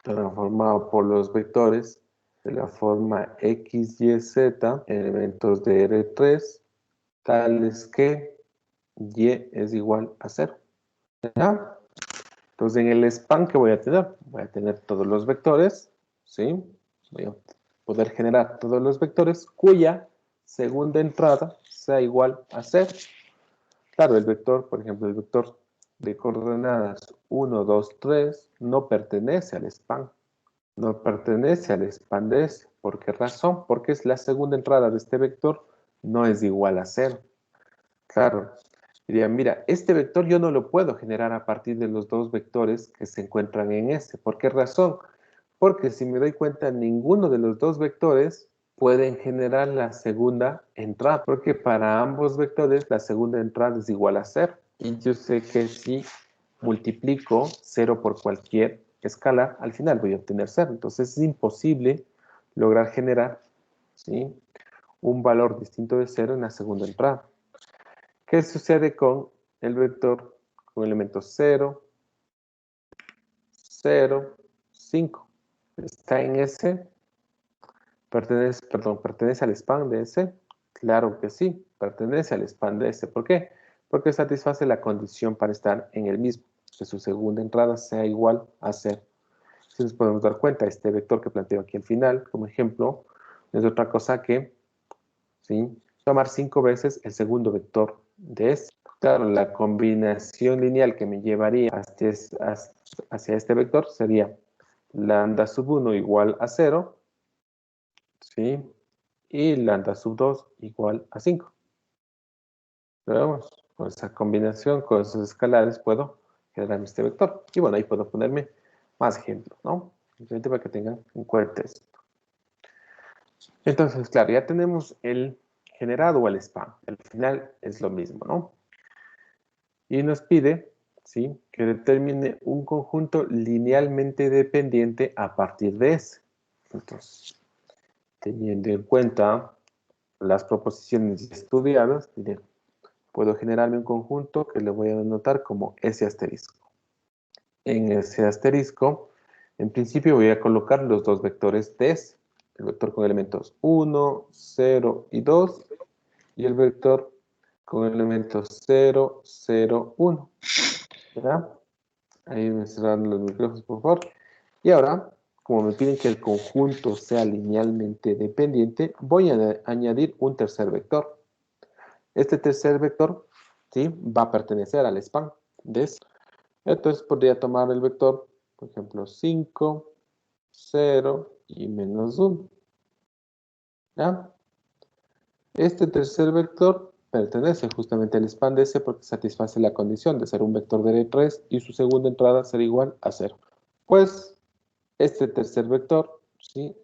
transformado por los vectores de la forma X, Y, Z, elementos de R3, tales que Y es igual a 0. ¿Ya? Entonces, en el span que voy a tener, todos los vectores, ¿sí? Voy a poder generar todos los vectores cuya segunda entrada sea igual a 0. Claro, el vector, por ejemplo, el vector de coordenadas 1, 2, 3 no pertenece al span. No pertenece al span de S. ¿Por qué razón? Porque es la segunda entrada de este vector no es igual a 0. Claro. Diría, mira, este vector yo no lo puedo generar a partir de los dos vectores que se encuentran en S. ¿Por qué razón? Porque si me doy cuenta, ninguno de los dos vectores pueden generar la segunda entrada, porque para ambos vectores la segunda entrada es igual a 0. Y yo sé que si multiplico 0 por cualquier escalar, al final voy a obtener 0. Entonces es imposible lograr generar, ¿sí?, un valor distinto de 0 en la segunda entrada. ¿Qué sucede con el vector con elementos 0, 0, 5? ¿Está en S? ¿Pertenece al span de S? Claro que sí, pertenece al span de S. ¿Por qué? Porque satisface la condición para estar en el mismo, que su segunda entrada sea igual a 0. Si nos podemos dar cuenta, este vector que planteo aquí al final, como ejemplo, no es otra cosa que, ¿sí?, tomar 5 veces el segundo vector de S. Claro, la combinación lineal que me llevaría hacia este vector sería lambda sub 1 igual a 0, ¿sí?, y lambda sub 2 igual a 5. Veamos, con esa combinación, con esos escalares, puedo generar este vector. Y bueno, ahí puedo ponerme más ejemplos, ¿no? Simplemente para que tengan en cuenta esto. Entonces, claro, ya tenemos el generado o el span. Al final es lo mismo, ¿no? Y nos pide, ¿sí?, que determine un conjunto linealmente dependiente a partir de S. Entonces, teniendo en cuenta las proposiciones estudiadas, diré, puedo generarme un conjunto que le voy a denotar como S asterisco. En ese asterisco, en principio voy a colocar los dos vectores de S. El vector con elementos 1, 0 y 2, y el vector con elementos 0, 0, 1. ¿Verdad? Ahí me cerraron los micrófonos, por favor. Y ahora, como me piden que el conjunto sea linealmente dependiente, voy a añadir un tercer vector. Este tercer vector, ¿sí?, va a pertenecer al span de S. Entonces podría tomar el vector, por ejemplo, 5, 0 y menos 1. ¿Ya? Este tercer vector pertenece justamente al span de S porque satisface la condición de ser un vector de R3 y su segunda entrada ser igual a 0. Pues este tercer vector, ¿sí?,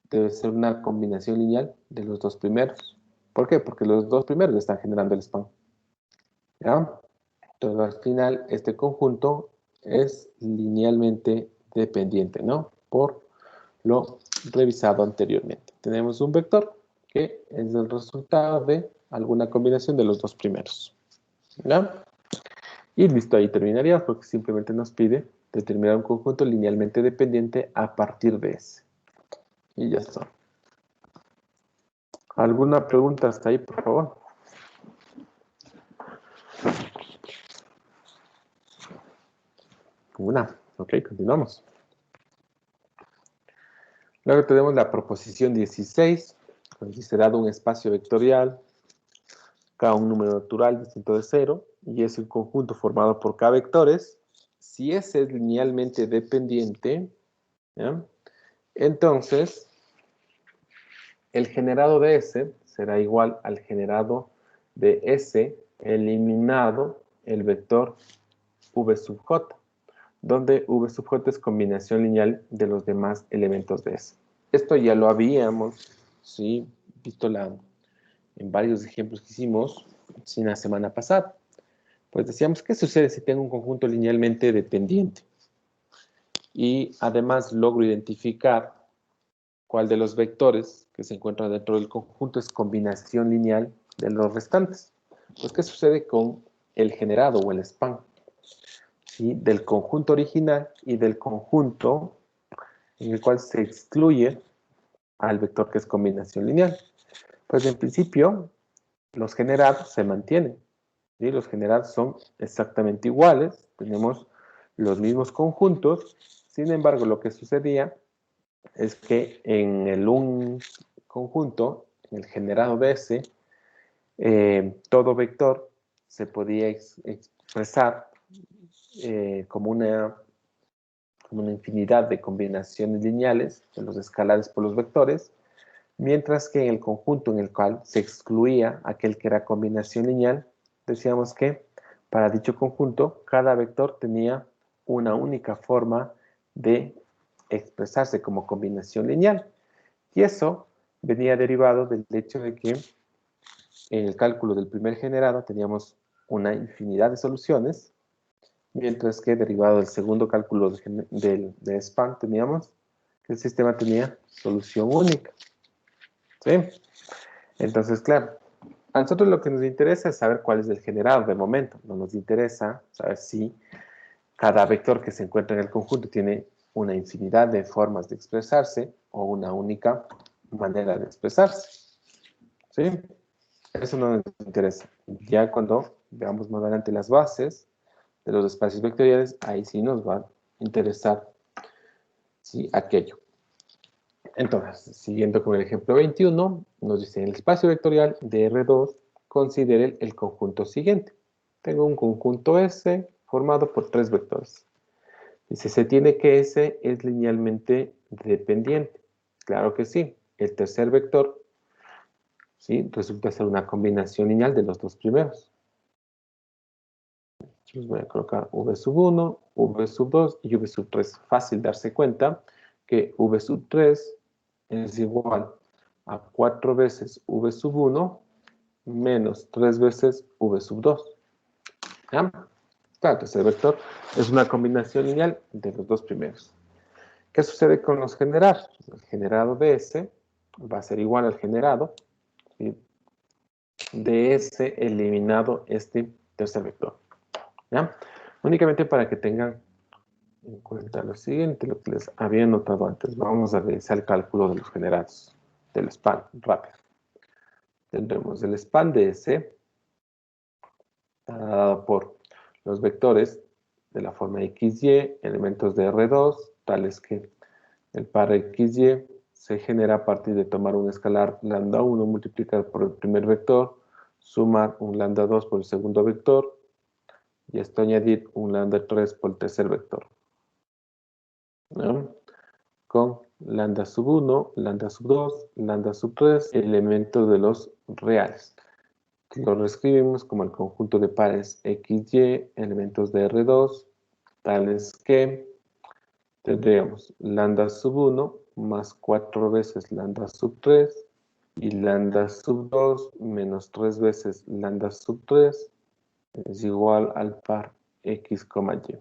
debe ser una combinación lineal de los dos primeros. ¿Por qué? Porque los dos primeros están generando el span. ¿Ya? Entonces al final este conjunto es linealmente dependiente, ¿no?, por lo revisado anteriormente. Tenemos un vector que es el resultado de alguna combinación de los dos primeros. ¿Ya? Y listo, ahí terminaría porque simplemente nos pide determinar un conjunto linealmente dependiente a partir de ese. Y ya está. ¿Alguna pregunta hasta ahí, por favor? Una. Ok, continuamos. Luego tenemos la proposición 16. Considerado un espacio vectorial, K un número natural distinto de 0, y es un conjunto formado por K vectores. Si S es linealmente dependiente, ¿ya?, entonces el generado de S será igual al generado de S eliminado el vector V sub J, donde V sub J es combinación lineal de los demás elementos de S. Esto ya lo habíamos, ¿sí?, visto en varios ejemplos que hicimos, ¿sí?, la semana pasada. Pues decíamos, ¿qué sucede si tengo un conjunto linealmente dependiente? Y además logro identificar cuál de los vectores que se encuentran dentro del conjunto es combinación lineal de los restantes. Pues, ¿qué sucede con el generado o el span? ¿Sí? Del conjunto original y del conjunto en el cual se excluye al vector que es combinación lineal. Pues en principio, los generados se mantienen. ¿Sí? Los generados son exactamente iguales, tenemos los mismos conjuntos. Sin embargo, lo que sucedía es que en un conjunto, en el generado de ese, todo vector se podía expresar como una infinidad de combinaciones lineales de los escalares por los vectores, mientras que en el conjunto en el cual se excluía aquel que era combinación lineal, decíamos que para dicho conjunto cada vector tenía una única forma de expresarse como combinación lineal. Y eso venía derivado del hecho de que en el cálculo del primer generado teníamos una infinidad de soluciones, mientras que derivado del segundo cálculo de span teníamos que el sistema tenía solución única. ¿Sí? Entonces, claro, a nosotros lo que nos interesa es saber cuál es el generado de momento. No nos interesa saber si cada vector que se encuentra en el conjunto tiene una infinidad de formas de expresarse o una única manera de expresarse. ¿Sí? Eso no nos interesa. Ya cuando veamos más adelante las bases de los espacios vectoriales, ahí sí nos va a interesar, ¿sí?, aquello. Entonces, siguiendo con el ejemplo 21, nos dice, en el espacio vectorial de R2, considere el conjunto siguiente. Tengo un conjunto S formado por 3 vectores. Dice, se tiene que S es linealmente dependiente. Claro que sí. El tercer vector, ¿sí?, resulta ser una combinación lineal de los dos primeros. Entonces voy a colocar V1, V2 y V3. Fácil darse cuenta que V3 es igual a 4 veces V1 menos 3 veces V2. ¿Ya? Claro, entonces el vector es una combinación lineal de los dos primeros. ¿Qué sucede con los generados? El generado de S va a ser igual al generado, ¿sí?, de S eliminado este tercer vector. ¿Ya? Únicamente para que tengan en cuenta lo siguiente, lo que les había notado antes. Vamos a realizar el cálculo de los generados del span rápido. Tendremos el span de S dado por los vectores de la forma XY, elementos de R2, tales que el par XY se genera a partir de tomar un escalar lambda 1, multiplicar por el primer vector, sumar un lambda 2 por el segundo vector, y esto añadir un lambda 3 por el tercer vector. ¿No? Con lambda sub 1, lambda sub 2, lambda sub 3, elementos de los reales. Lo reescribimos como el conjunto de pares XY, elementos de R2, tales que tendríamos lambda sub 1 más 4 veces lambda sub 3 y lambda sub 2 menos 3 veces lambda sub 3 es igual al par X, Y.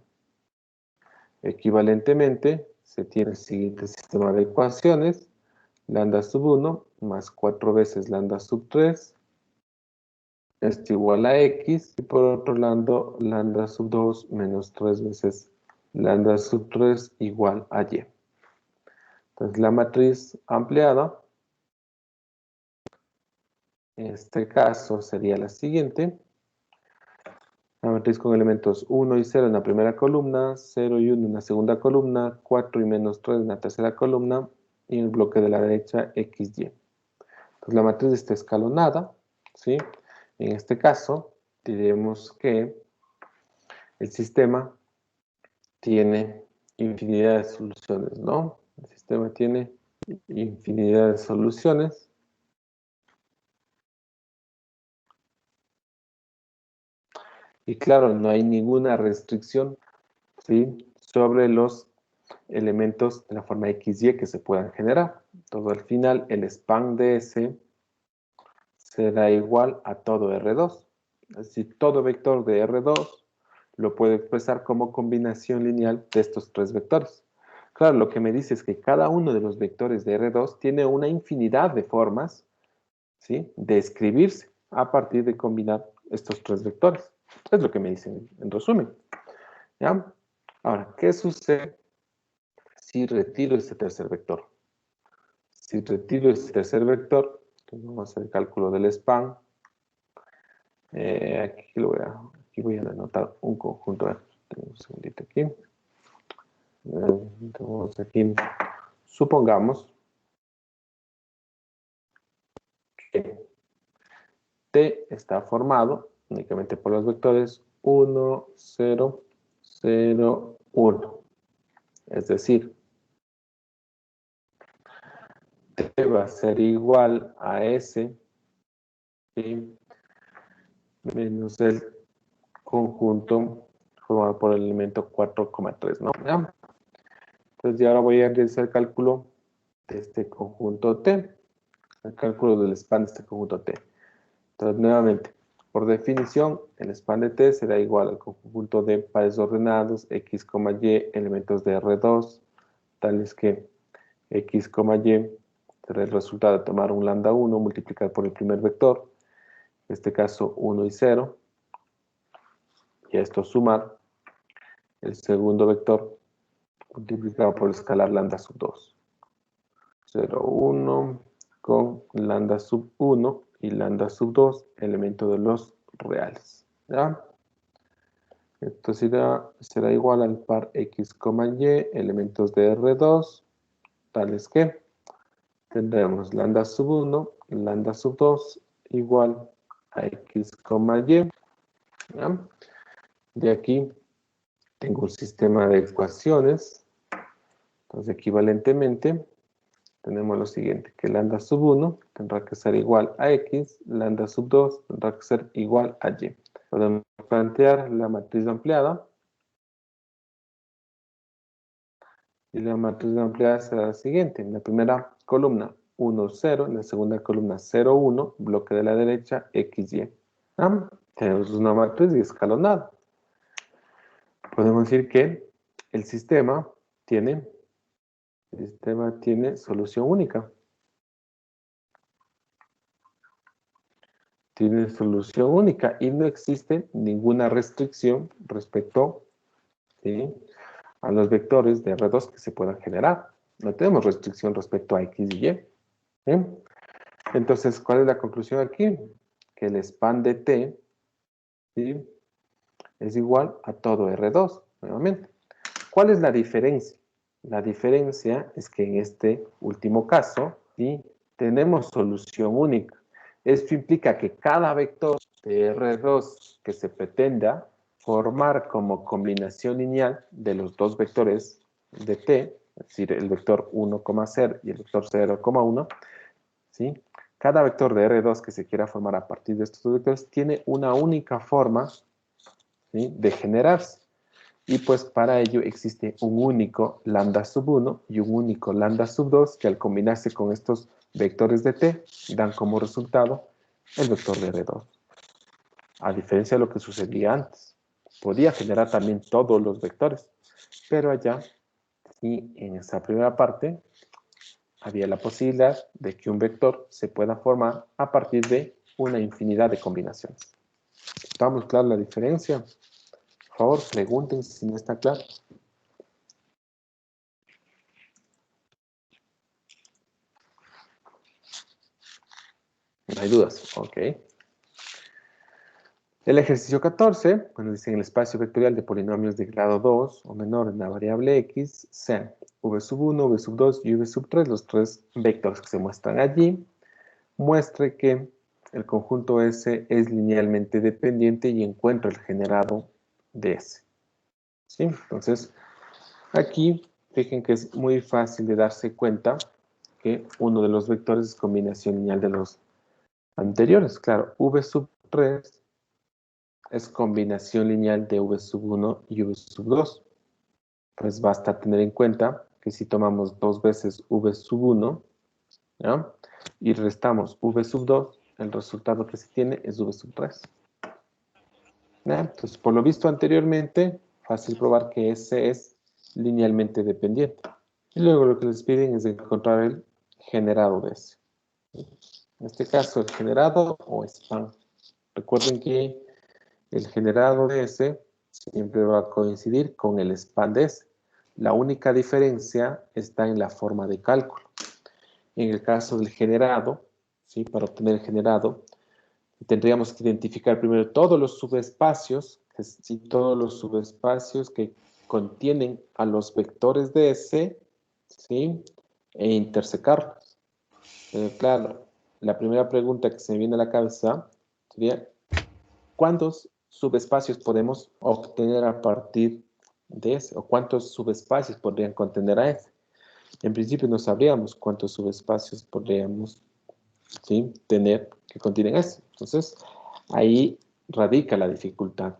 Equivalentemente, se tiene el siguiente sistema de ecuaciones: lambda sub 1 más 4 veces lambda sub 3 es igual a X, y por otro lado, lambda sub 2 menos 3 veces lambda sub 3 igual a Y. Entonces, la matriz ampliada, en este caso, sería la siguiente. La matriz con elementos 1 y 0 en la primera columna, 0 y 1 en la segunda columna, 4 y menos 3 en la tercera columna, y el bloque de la derecha, XY. Entonces, la matriz está escalonada, ¿sí? En este caso, diremos que el sistema tiene infinidad de soluciones, ¿no? El sistema tiene infinidad de soluciones. Y claro, no hay ninguna restricción, ¿sí?, sobre los elementos de la forma XY que se puedan generar. Todo al final, el span de S será igual a todo R2. Es decir, todo vector de R2 lo puedo expresar como combinación lineal de estos tres vectores. Claro, lo que me dice es que cada uno de los vectores de R2 tiene una infinidad de formas, ¿sí?, de escribirse a partir de combinar estos tres vectores. Es lo que me dicen en resumen. ¿Ya? Ahora, ¿qué sucede si retiro este tercer vector? Si retiro este tercer vector, entonces vamos a hacer el cálculo del span. Aquí voy a anotar un conjunto. Tengo un segundito aquí. Entonces aquí, supongamos que T está formado únicamente por los vectores 1, 0, 0, 1. Es decir, T va a ser igual a S, ¿sí?, menos el conjunto formado por el elemento 4,3, ¿no? ¿Ya? Entonces, ya ahora voy a realizar el cálculo de este conjunto T, el cálculo del span de este conjunto T. Entonces, nuevamente, por definición, el span de T será igual al conjunto de pares ordenados X, Y, elementos de R2, tales que X, Y será el resultado de tomar un lambda 1, multiplicar por el primer vector, en este caso 1 y 0, y a esto sumar el segundo vector multiplicado por el escalar lambda sub 2. 0, 1 con lambda sub 1 y lambda sub 2, elemento de los reales. ¿Ya? Esto será igual al par X, Y, elementos de R2, tales que tendremos lambda sub 1, lambda sub 2 igual a X, Y. ¿Ya? De aquí tengo un sistema de ecuaciones. Entonces, equivalentemente, tenemos lo siguiente, que lambda sub 1 tendrá que ser igual a X, lambda sub 2 tendrá que ser igual a Y. Podemos plantear la matriz ampliada. Y la matriz ampliada será la siguiente. En la primera columna, 1, 0. En la segunda columna, 0, 1. Bloque de la derecha, X, Y. ¿Ah? Tenemos una matriz escalonada. Podemos decir que el sistema tiene solución única. Tiene solución única y no existe ninguna restricción respecto, ¿sí?, a los vectores de R2 que se puedan generar. No tenemos restricción respecto a X y Y. ¿Sí? Entonces, ¿cuál es la conclusión aquí? Que el span de T, ¿sí?, es igual a todo R2, nuevamente. ¿Cuál es la diferencia? La diferencia es que en este último caso, ¿sí?, tenemos solución única. Esto implica que cada vector de R2 que se pretenda formar como combinación lineal de los dos vectores de T, es decir, el vector 1,0 y el vector 0,1, ¿sí?, cada vector de R2 que se quiera formar a partir de estos dos vectores tiene una única forma, ¿sí?, de generarse. Y pues para ello existe un único lambda sub 1 y un único lambda sub 2 que al combinarse con estos vectores de T dan como resultado el vector de R2. A diferencia de lo que sucedía antes. Podía generar también todos los vectores, pero allá, y en esa primera parte, había la posibilidad de que un vector se pueda formar a partir de una infinidad de combinaciones. ¿Estamos claros la diferencia? Por favor, pregunten si no está claro. No hay dudas, ok. El ejercicio 14, bueno, dice en el espacio vectorial de polinomios de grado 2 o menor en la variable x, sean v sub 1, v sub 2 y v sub 3, los tres vectores que se muestran allí, muestre que el conjunto S es linealmente dependiente y encuentra el generado de S. ¿Sí? Entonces, aquí, fijen que es muy fácil de darse cuenta que uno de los vectores es combinación lineal de los anteriores. Claro, v sub 3 es combinación lineal de v sub 1 y v sub 2. Pues basta tener en cuenta que si tomamos dos veces v sub 1, ¿ya?, y restamos v sub 2, el resultado que se tiene es v sub 3. ¿Ya? Entonces, por lo visto anteriormente, fácil probar que S es linealmente dependiente. Y luego lo que les piden es encontrar el generado de S. En este caso, el generado o span. Recuerden que el generado de S siempre va a coincidir con el span de S. La única diferencia está en la forma de cálculo. En el caso del generado, ¿sí? Para obtener el generado, tendríamos que identificar primero todos los subespacios, ¿sí? Todos los subespacios que contienen a los vectores de S, ¿sí? E intersecarlos. Claro, la primera pregunta que se me viene a la cabeza sería, ¿cuántos subespacios podemos obtener a partir de S? ¿O cuántos subespacios podrían contener a S? En principio no sabríamos cuántos subespacios podríamos, ¿sí? tener que contienen S. Entonces, ahí radica la dificultad.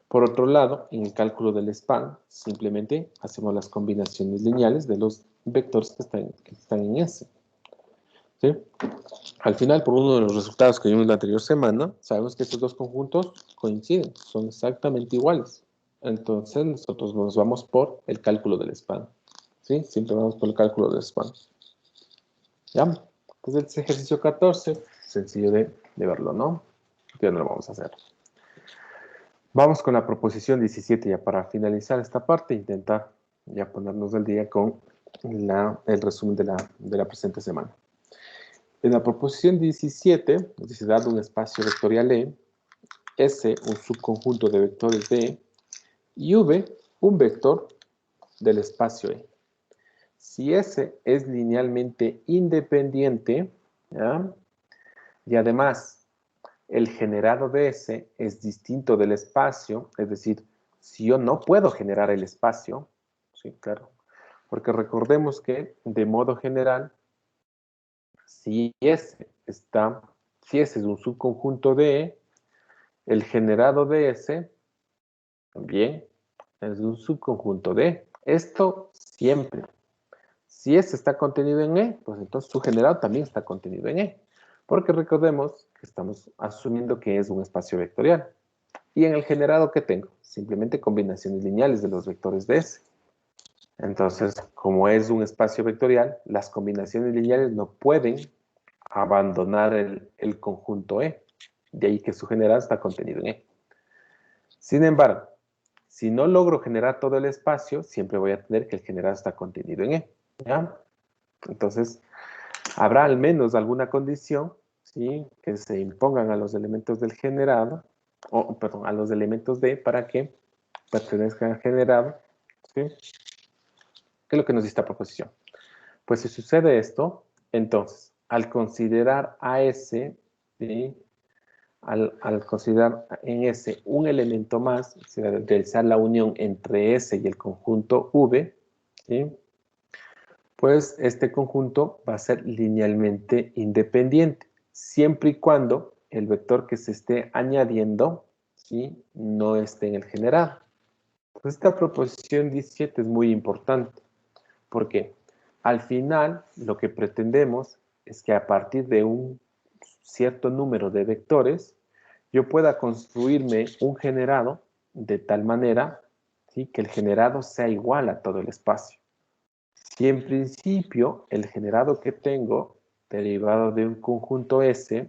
Por otro lado, en el cálculo del span, simplemente hacemos las combinaciones lineales de los vectores que están en S. ¿Sí? Al final, por uno de los resultados que vimos la anterior semana, sabemos que estos dos conjuntos coinciden, son exactamente iguales. Entonces, nosotros nos vamos por el cálculo del span. ¿Sí? Siempre vamos por el cálculo del span. ¿Ya? Entonces, este ejercicio 14, sencillo de verlo, ¿no? Ya no lo vamos a hacer. Vamos con la proposición 17 ya para finalizar esta parte, intentar ya ponernos al día con el resumen de la presente semana. En la proposición 17, nos dice, dado un espacio vectorial E, S, un subconjunto de vectores D, y V, un vector del espacio E. Si S es linealmente independiente, ¿ya? Y además el generado de S es distinto del espacio, es decir, si yo no puedo generar el espacio, sí, claro, porque recordemos que de modo general, si S es un subconjunto de E, el generado de S también es un subconjunto de E. Esto siempre. Si S está contenido en E, pues entonces su generado también está contenido en E. Porque recordemos que estamos asumiendo que es un espacio vectorial. ¿Y en el generado qué tengo? Simplemente combinaciones lineales de los vectores de S. Entonces, como es un espacio vectorial, las combinaciones lineales no pueden abandonar el conjunto E. De ahí que su generado está contenido en E. Sin embargo, si no logro generar todo el espacio, siempre voy a tener que el generado está contenido en E. ¿Ya? Entonces, habrá al menos alguna condición, ¿sí? Que se impongan a los elementos del generado, o perdón, a los elementos D para que pertenezcan al generado, ¿sí? ¿Qué es lo que nos dice esta proposición? Pues si sucede esto, entonces, al considerar a S, ¿sí? Al considerar en S un elemento más, o sea, realizar la unión entre S y el conjunto V, ¿sí? Pues este conjunto va a ser linealmente independiente, siempre y cuando el vector que se esté añadiendo, ¿sí? No esté en el generado. Pues esta proposición 17 es muy importante, porque al final lo que pretendemos es que a partir de un cierto número de vectores, yo pueda construirme un generado de tal manera, ¿sí? Que el generado sea igual a todo el espacio. Si en principio el generado que tengo derivado de un conjunto S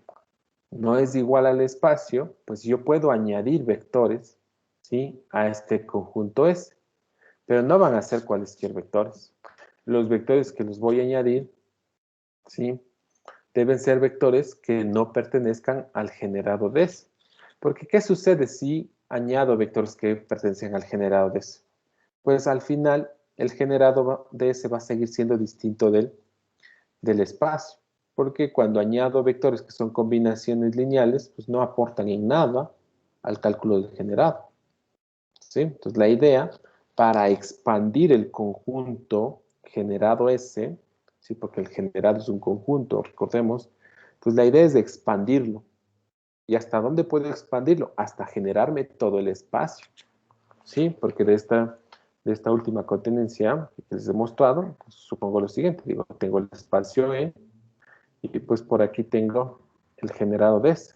no es igual al espacio, pues yo puedo añadir vectores, ¿sí? A este conjunto S, pero no van a ser cualesquier vectores. Los vectores que los voy a añadir, ¿sí? Deben ser vectores que no pertenezcan al generado de S. Porque ¿qué sucede si añado vectores que pertenecen al generado de S? Pues al final el generado de S va a seguir siendo distinto del espacio, porque cuando añado vectores que son combinaciones lineales, pues no aportan en nada al cálculo del generado. ¿Sí? Entonces la idea para expandir el conjunto generado S, ¿sí? Porque el generado es un conjunto, recordemos, pues la idea es de expandirlo. ¿Y hasta dónde puedo expandirlo? Hasta generarme todo el espacio. ¿Sí? Porque de esta última contenencia que les he mostrado, pues supongo lo siguiente, digo, tengo el espacio E y pues por aquí tengo el generado de S.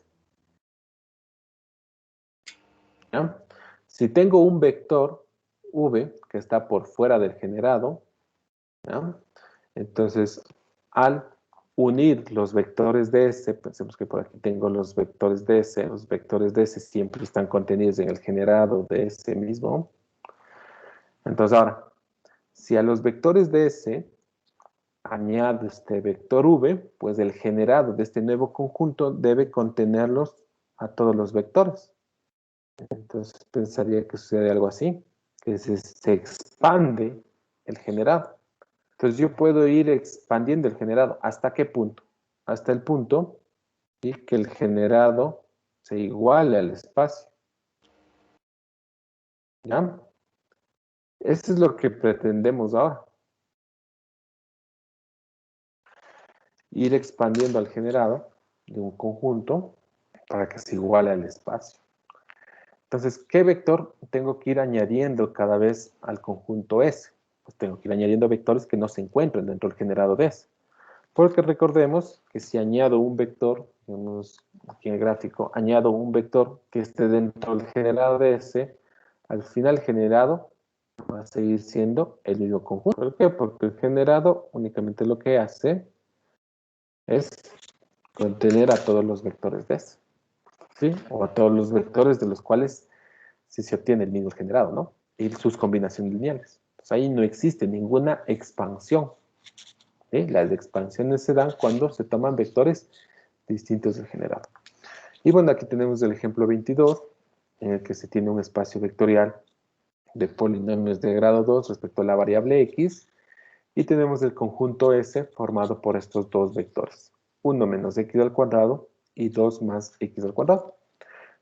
¿Ya? Si tengo un vector v que está por fuera del generado, ¿ya? Entonces, al unir los vectores de S, pensemos que por aquí tengo los vectores de S siempre están contenidos en el generado de S mismo. Entonces ahora, si a los vectores de S añado este vector V, pues el generado de este nuevo conjunto debe contenerlos a todos los vectores. Entonces pensaría que sucede algo así, que se expande el generado. Entonces yo puedo ir expandiendo el generado. ¿Hasta qué punto? Hasta el punto, ¿sí?, que el generado se iguale al espacio. ¿Ya? Eso es lo que pretendemos ahora. Ir expandiendo al generado de un conjunto para que se iguale al espacio. Entonces, ¿qué vector tengo que ir añadiendo cada vez al conjunto S? Pues tengo que ir añadiendo vectores que no se encuentren dentro del generado de S. Porque recordemos que si añado un vector, digamos aquí en el gráfico, añado un vector que esté dentro del generado de S, al final el generado va a seguir siendo el mismo conjunto. ¿Por qué? Porque el generado únicamente lo que hace es contener a todos los vectores de S, ¿sí? O a todos los vectores de los cuales si se obtiene el mismo generado, ¿no? Y sus combinaciones lineales. Pues ahí no existe ninguna expansión. ¿Sí? Las expansiones se dan cuando se toman vectores distintos del generado. Y bueno, aquí tenemos el ejemplo 22, en el que se tiene un espacio vectorial de polinomios de grado 2 respecto a la variable x, y tenemos el conjunto S formado por estos dos vectores, 1 menos x al cuadrado y 2 más x al cuadrado.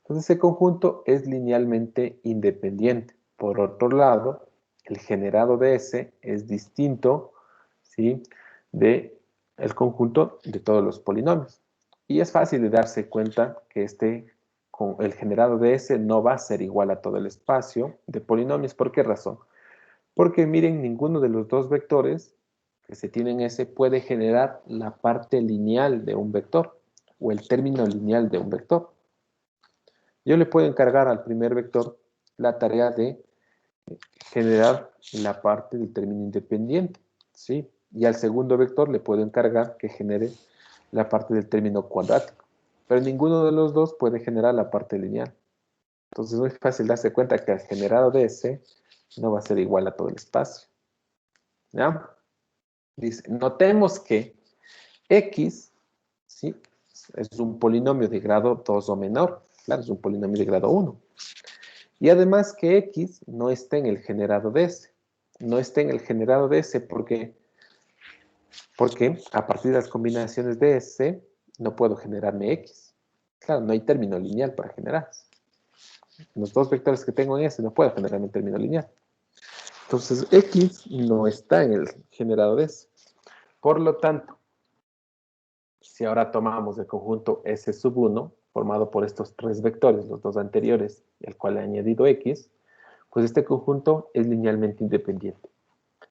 Entonces ese conjunto es linealmente independiente. Por otro lado, el generado de S es distinto, ¿sí?, de el conjunto de todos los polinomios. Y es fácil de darse cuenta que el generado de S no va a ser igual a todo el espacio de polinomios. ¿Por qué razón? Porque miren, ninguno de los dos vectores que se tienen S puede generar la parte lineal de un vector o el término lineal de un vector. Yo le puedo encargar al primer vector la tarea de generar la parte del término independiente, ¿sí? Y al segundo vector le puedo encargar que genere la parte del término cuadrático. Pero ninguno de los dos puede generar la parte lineal. Entonces es muy fácil darse cuenta que el generado de S no va a ser igual a todo el espacio. ¿Ya? Dice, notemos que X, ¿sí?, es un polinomio de grado 2 o menor. Claro, es un polinomio de grado 1. Y además que X no está en el generado de S. No está en el generado de S porque a partir de las combinaciones de S no puedo generarme X. Claro, no hay término lineal para generar. Los dos vectores que tengo en S no puedo generarme un término lineal. Entonces X no está en el generado de S. Por lo tanto, si ahora tomamos el conjunto S sub 1, formado por estos tres vectores, los dos anteriores, el cual he añadido X, pues este conjunto es linealmente independiente.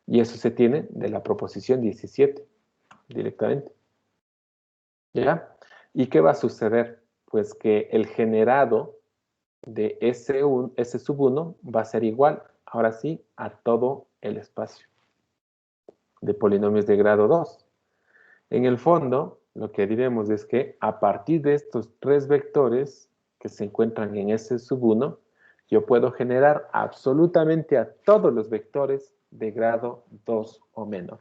Y eso se tiene de la proposición 17, directamente. ¿Ya? ¿Y qué va a suceder? Pues que el generado de S sub 1 va a ser igual, ahora sí, a todo el espacio de polinomios de grado 2. En el fondo, lo que diremos es que a partir de estos tres vectores que se encuentran en S sub 1, yo puedo generar absolutamente a todos los vectores de grado 2 o menor.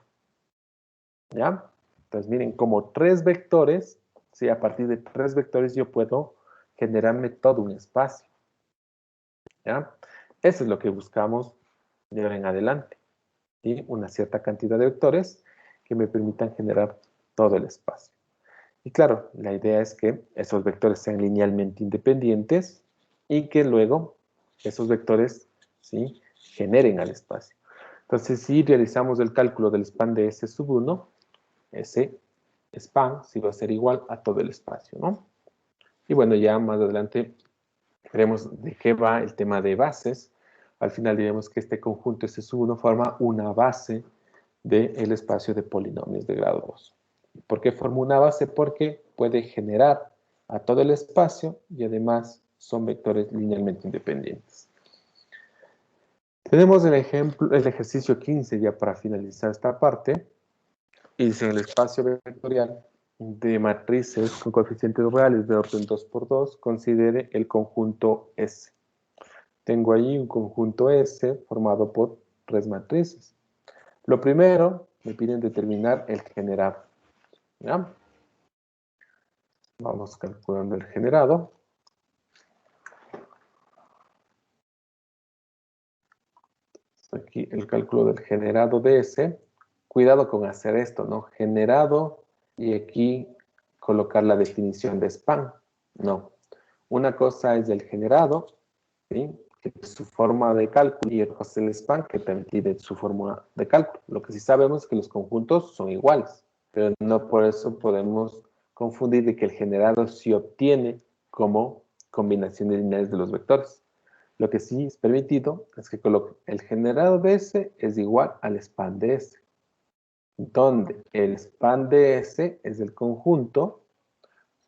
¿Ya? Entonces miren, como tres vectores, ¿sí?, a partir de tres vectores yo puedo generarme todo un espacio. ¿Ya? Eso es lo que buscamos de ahora en adelante. ¿Sí? Una cierta cantidad de vectores que me permitan generar todo el espacio. Y claro, la idea es que esos vectores sean linealmente independientes y que luego esos vectores, ¿sí?, generen al espacio. Entonces, si realizamos el cálculo del span de S sub 1, ese span sí va a ser igual a todo el espacio, ¿no? Y bueno, ya más adelante veremos de qué va el tema de bases. Al final diremos que este conjunto S sub 1 forma una base del espacio de polinomios de grado 2. ¿Por qué forma una base? Porque puede generar a todo el espacio y además son vectores linealmente independientes. Tenemos el ejemplo, el ejercicio 15 ya para finalizar esta parte. Y dice en el espacio vectorial de matrices con coeficientes reales de orden 2×2, considere el conjunto S. Tengo ahí un conjunto S formado por 3 matrices. Lo primero, me piden determinar el generado. ¿Ya? Vamos calculando el generado. Aquí el cálculo del generado de S. Cuidado con hacer esto, ¿no? Generado y aquí colocar la definición de span. No. Una cosa es el generado, ¿sí? Que es su forma de cálculo, y otra es el span, que también tiene su forma de cálculo. Lo que sí sabemos es que los conjuntos son iguales, pero no por eso podemos confundir de que el generado se obtiene como combinaciones lineales de los vectores. Lo que sí es permitido es que coloque el generado de S es igual al span de S, donde el span de S es el conjunto,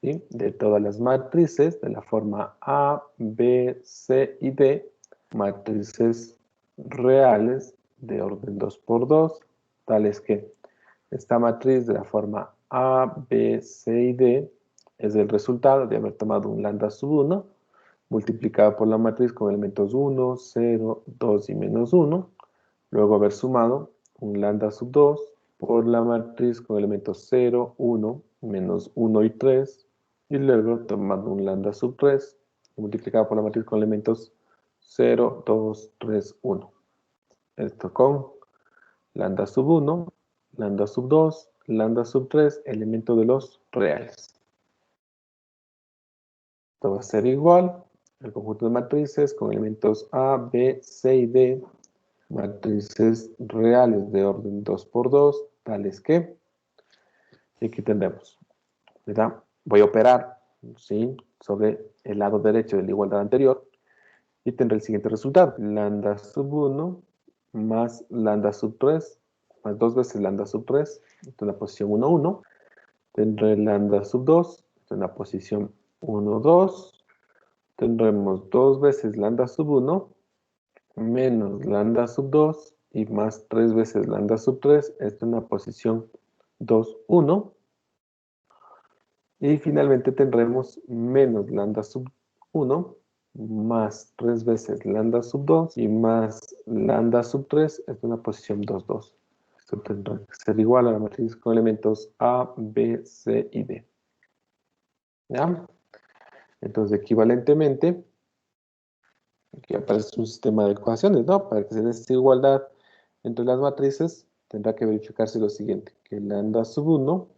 ¿sí?, de todas las matrices de la forma A, B, C y D, matrices reales de orden 2×2, tales que esta matriz de la forma A, B, C y D es el resultado de haber tomado un lambda sub 1 multiplicado por la matriz con elementos 1, 0, 2 y menos 1, luego haber sumado un lambda sub 2 por la matriz con elementos 0, 1, menos 1 y 3, y luego tomando un lambda sub 3 multiplicado por la matriz con elementos 0, 2, 3, 1. Esto con lambda sub 1, lambda sub 2, lambda sub 3, elemento de los reales. Esto va a ser igual al conjunto de matrices con elementos A, B, C y D, matrices reales de orden 2×2, tales que, y aquí tendremos, ¿verdad? Voy a operar, ¿sí?, sobre el lado derecho de la igualdad anterior y tendré el siguiente resultado: lambda sub 1 más lambda sub 3 más 2 veces lambda sub 3, esto en la posición 1, 1. Tendré lambda sub 2, esto en la posición 1, 2. Tendremos 2 veces lambda sub 1 menos lambda sub 2 y más 3 veces lambda sub 3, esto en la posición 2, 1. Y finalmente tendremos menos lambda sub 1 más 3 veces lambda sub 2 y más lambda sub 3, esto en la posición 2, 2. Esto tendrá que ser igual a la matriz con elementos A, B, C y D. ¿Ya? Entonces, equivalentemente, aquí aparece un sistema de ecuaciones, ¿no? Para que se dé esta igualdad entre las matrices, tendrá que verificarse lo siguiente: que lambda sub 1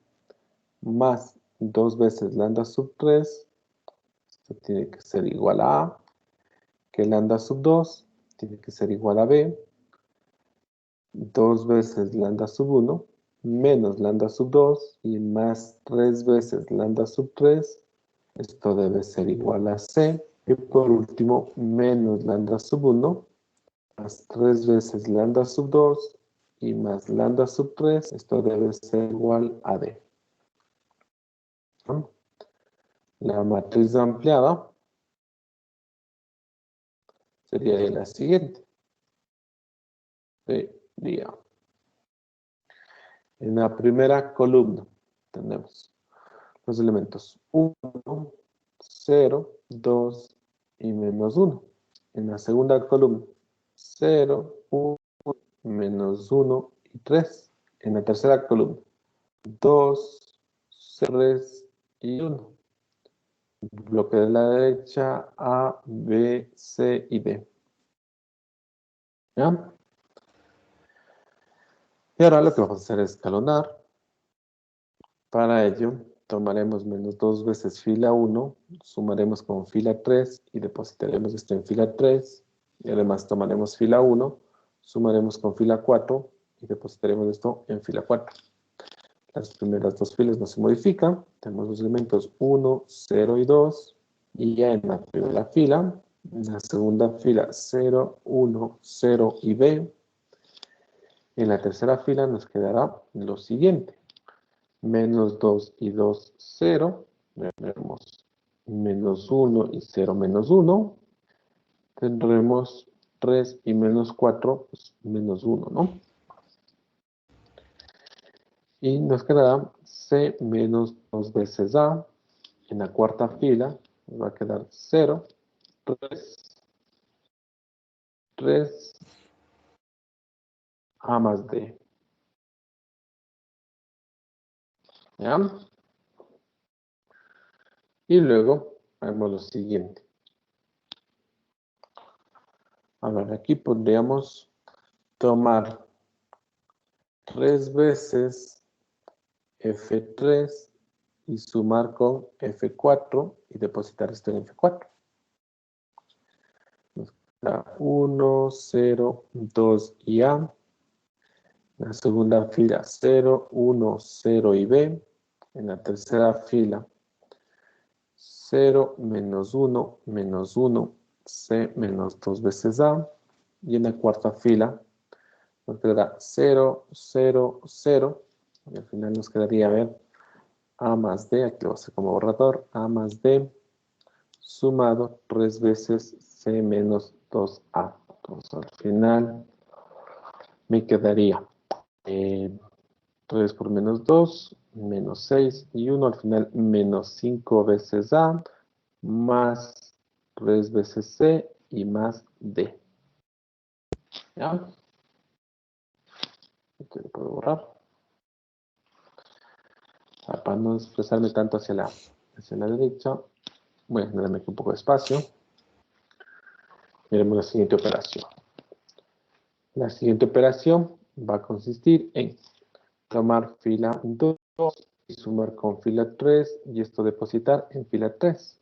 más 2 veces lambda sub 3, esto tiene que ser igual a A, que lambda sub 2 tiene que ser igual a B, 2 veces lambda sub 1 menos lambda sub 2 y más 3 veces lambda sub 3, esto debe ser igual a C, y por último menos lambda sub 1 más 3 veces lambda sub 2 y más lambda sub 3, esto debe ser igual a D. ¿No? La matriz ampliada sería la siguiente. Sería, en la primera columna tenemos los elementos 1, 0, 2 y menos 1. En la segunda columna 0, 1, menos 1 y 3. En la tercera columna 2, 3 y 1. Bloque de la derecha A, B, C y D. ¿Ya? Y ahora lo que vamos a hacer es escalonar. Para ello, tomaremos menos 2 veces fila 1, sumaremos con fila 3 y depositaremos esto en fila 3. Y además tomaremos fila 1, sumaremos con fila 4 y depositaremos esto en fila 4. Las primeras dos filas no se modifican. Tenemos los elementos 1, 0 y 2. Y ya en la primera fila, en la segunda fila 0, 1, 0 y B. En la tercera fila nos quedará lo siguiente: menos 2 y 2, 0. Tenemos menos 1 y 0 menos 1. Tendremos 3 y menos 4, pues menos 1, ¿no? Y nos quedará C menos 2 veces A. En la cuarta fila nos va a quedar 0, 3, A más D. ¿Ya? Y luego hagamos lo siguiente. A ver, aquí podríamos tomar 3 veces F3 y sumar con F4 y depositar esto en F4. Nos queda 1, 0, 2 y A. En la segunda fila 0, 1, 0 y B. En la tercera fila 0, menos 1, menos 1, C menos 2 veces A. Y en la cuarta fila nos quedará 0, 0, 0. Y al final nos quedaría, a ver, A más D, aquí lo voy a hacer como borrador, A más D, sumado 3 veces C menos 2A. Entonces al final me quedaría 3 por menos 2, menos 6 y 1, al final menos 5 veces A, más 3 veces C y más D. ¿Ya? Aquí lo puedo borrar. Para no expresarme tanto hacia la derecha, voy a generarme aquí un poco de espacio. Miremos la siguiente operación. La siguiente operación va a consistir en tomar fila 2 y sumar con fila 3 y esto depositar en fila 3.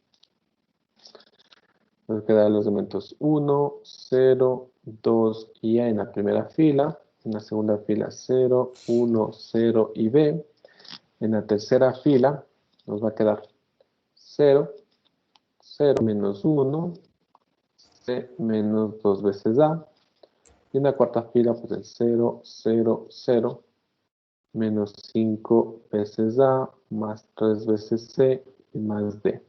Nos quedan los elementos 1, 0, 2 y A en la primera fila. En la segunda fila 0, 1, 0 y B. En la tercera fila nos va a quedar 0, 0 menos 1, C menos 2 veces A. Y en la cuarta fila pues el 0, 0, 0 menos 5 veces A más 3 veces C y más D.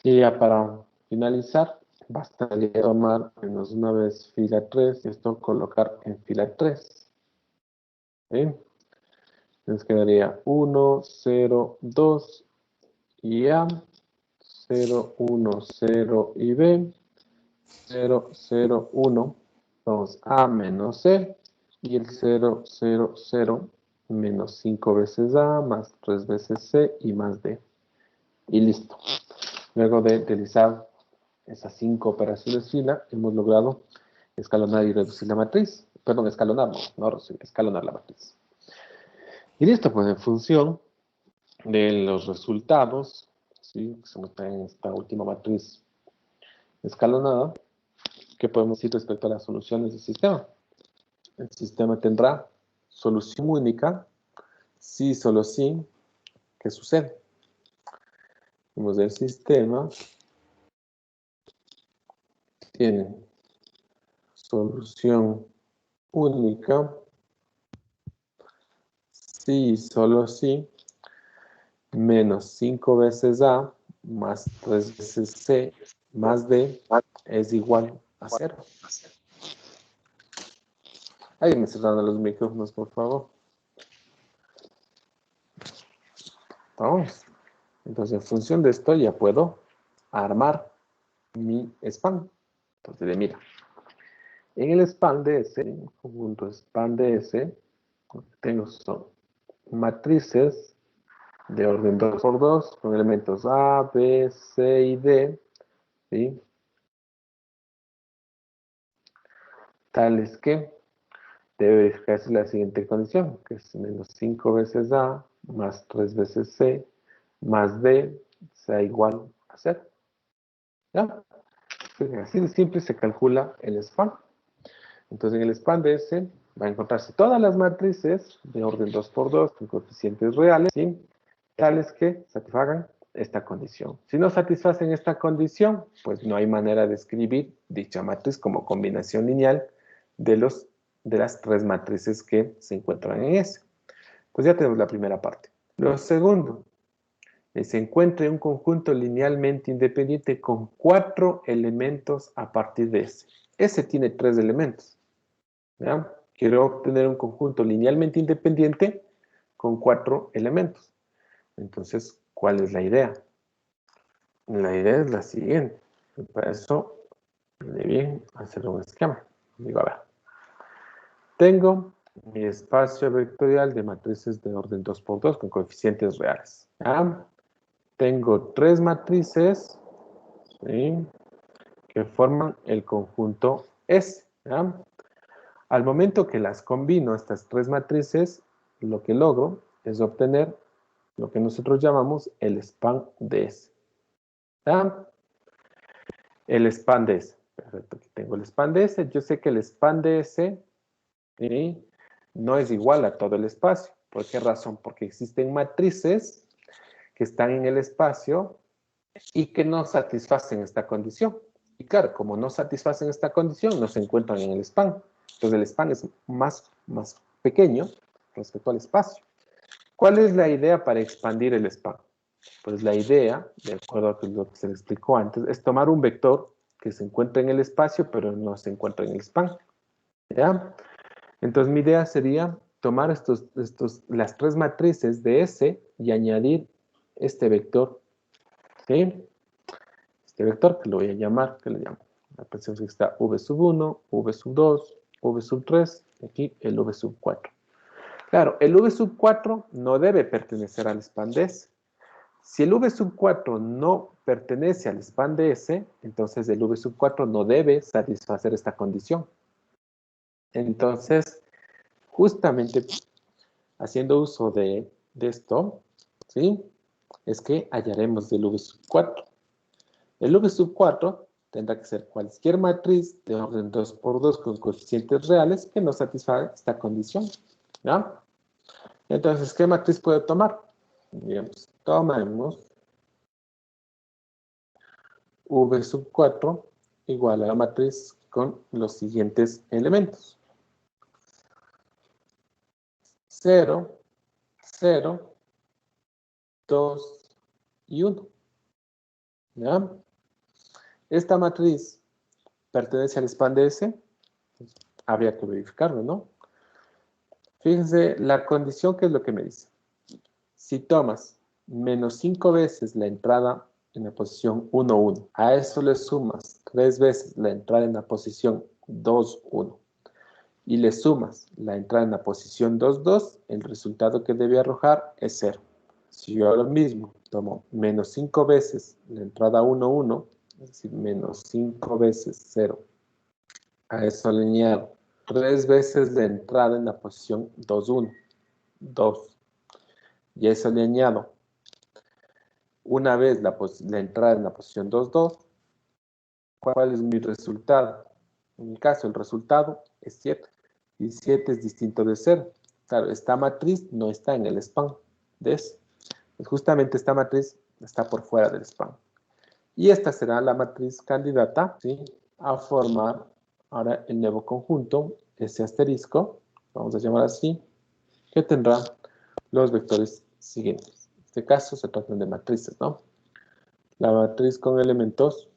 Y ya para finalizar, bastaría tomar menos una vez fila 3 y esto colocar en fila 3. ¿Sí? Nos quedaría 1, 0, 2 y A, 0, 1, 0 y B, 0, 0, 1, 2 A menos C y el 0, 0, 0 menos 5 veces A más 3 veces C y más D. Y listo. Luego de realizar esas 5 operaciones fila, hemos logrado escalonar y reducir la matriz. Perdón, escalonar, no reducir, escalonar la matriz. Y listo, pues en función de los resultados, ¿sí? Que se muestra en esta última matriz escalonada, ¿qué podemos decir respecto a las soluciones del sistema? El sistema tendrá solución única, sí, solo sí. ¿Qué sucede? Vemos el sistema tiene solución única, sí, solo sí, menos 5 veces A más 3 veces C más D es igual a 0. Ahí me cerraron los micrófonos, por favor. Vamos. Entonces, en función de esto, ya puedo armar mi span. Entonces, mira, en el span de S, en el conjunto span de S, lo que tengo son matrices de orden 2 por 2 con elementos A, B, C y D, ¿sí? Tales que debe verificarse la siguiente condición, que es menos 5 veces A más 3 veces C más D sea igual a 0. ¿Ya? Así de simple se calcula el span. Entonces, en el span de S va a encontrarse todas las matrices de orden 2 por 2 con coeficientes reales, ¿sí? Tales que satisfagan esta condición. Si no satisfacen esta condición, pues no hay manera de escribir dicha matriz como combinación lineal de las 3 matrices que se encuentran en S. Pues ya tenemos la primera parte. Lo segundo, Se encuentra en un conjunto linealmente independiente con 4 elementos a partir de ese. Ese tiene 3 elementos. ¿Ya? Quiero obtener un conjunto linealmente independiente con 4 elementos. Entonces, ¿cuál es la idea? La idea es la siguiente. Y para eso, viene bien hacer un esquema. Digo, a ver. Tengo mi espacio vectorial de matrices de orden 2×2 con coeficientes reales. ¿Ya? Tengo 3 matrices, ¿sí?, que forman el conjunto S. ¿Ya? Al momento que las combino, estas 3 matrices, lo que logro es obtener lo que nosotros llamamos el span de S. ¿Ya? El span de S. Perfecto, aquí tengo el span de S. Yo sé que el span de S, ¿sí?, no es igual a todo el espacio. ¿Por qué razón? Porque existen matrices que están en el espacio y que no satisfacen esta condición. Y claro, como no satisfacen esta condición, no se encuentran en el span. Entonces el span es más pequeño respecto al espacio. ¿Cuál es la idea para expandir el span? Pues la idea, de acuerdo a lo que se le explicó antes, es tomar un vector que se encuentra en el espacio, pero no se encuentra en el span. ¿Ya? Entonces mi idea sería tomar las 3 matrices de S y añadir este vector, ¿sí? Este vector que lo voy a llamar, ¿qué le llamo? Pensemos que está v1, v2, v3, y aquí el v4. Claro, el v4 no debe pertenecer al span de S. Si el v4 no pertenece al span de S, entonces el v4 no debe satisfacer esta condición. Entonces, justamente haciendo uso de esto, ¿sí?, es que hallaremos el v4. El v4 tendrá que ser cualquier matriz de orden 2×2 con coeficientes reales que no satisfaga esta condición. ¿Ya? Entonces, ¿qué matriz puedo tomar? Digamos, tomemos v4 igual a la matriz con los siguientes elementos. 0, 0, 2 y 1. ¿Ya? Esta matriz pertenece al span de S. Habría que verificarlo, ¿no? Fíjense la condición, que es lo que me dice. Si tomas menos 5 veces la entrada en la posición 1, 1, a eso le sumas 3 veces la entrada en la posición 2, 1, y le sumas la entrada en la posición 2, 2, el resultado que debe arrojar es 0. Si yo ahora mismo tomo menos 5 veces la entrada 1, 1, es decir, menos 5 veces 0, a eso le añado 3 veces la entrada en la posición 2, 1, 2. Y a eso le añado una vez la entrada en la posición 2, 2. ¿Cuál es mi resultado? En mi caso, el resultado es 7. Y 7 es distinto de 0. Claro, esta matriz no está en el span de S. Pues justamente esta matriz está por fuera del span. Y esta será la matriz candidata, ¿sí?, a formar ahora el nuevo conjunto, ese asterisco, vamos a llamar así, que tendrá los vectores siguientes. En este caso se tratan de matrices, ¿no? La matriz con elementos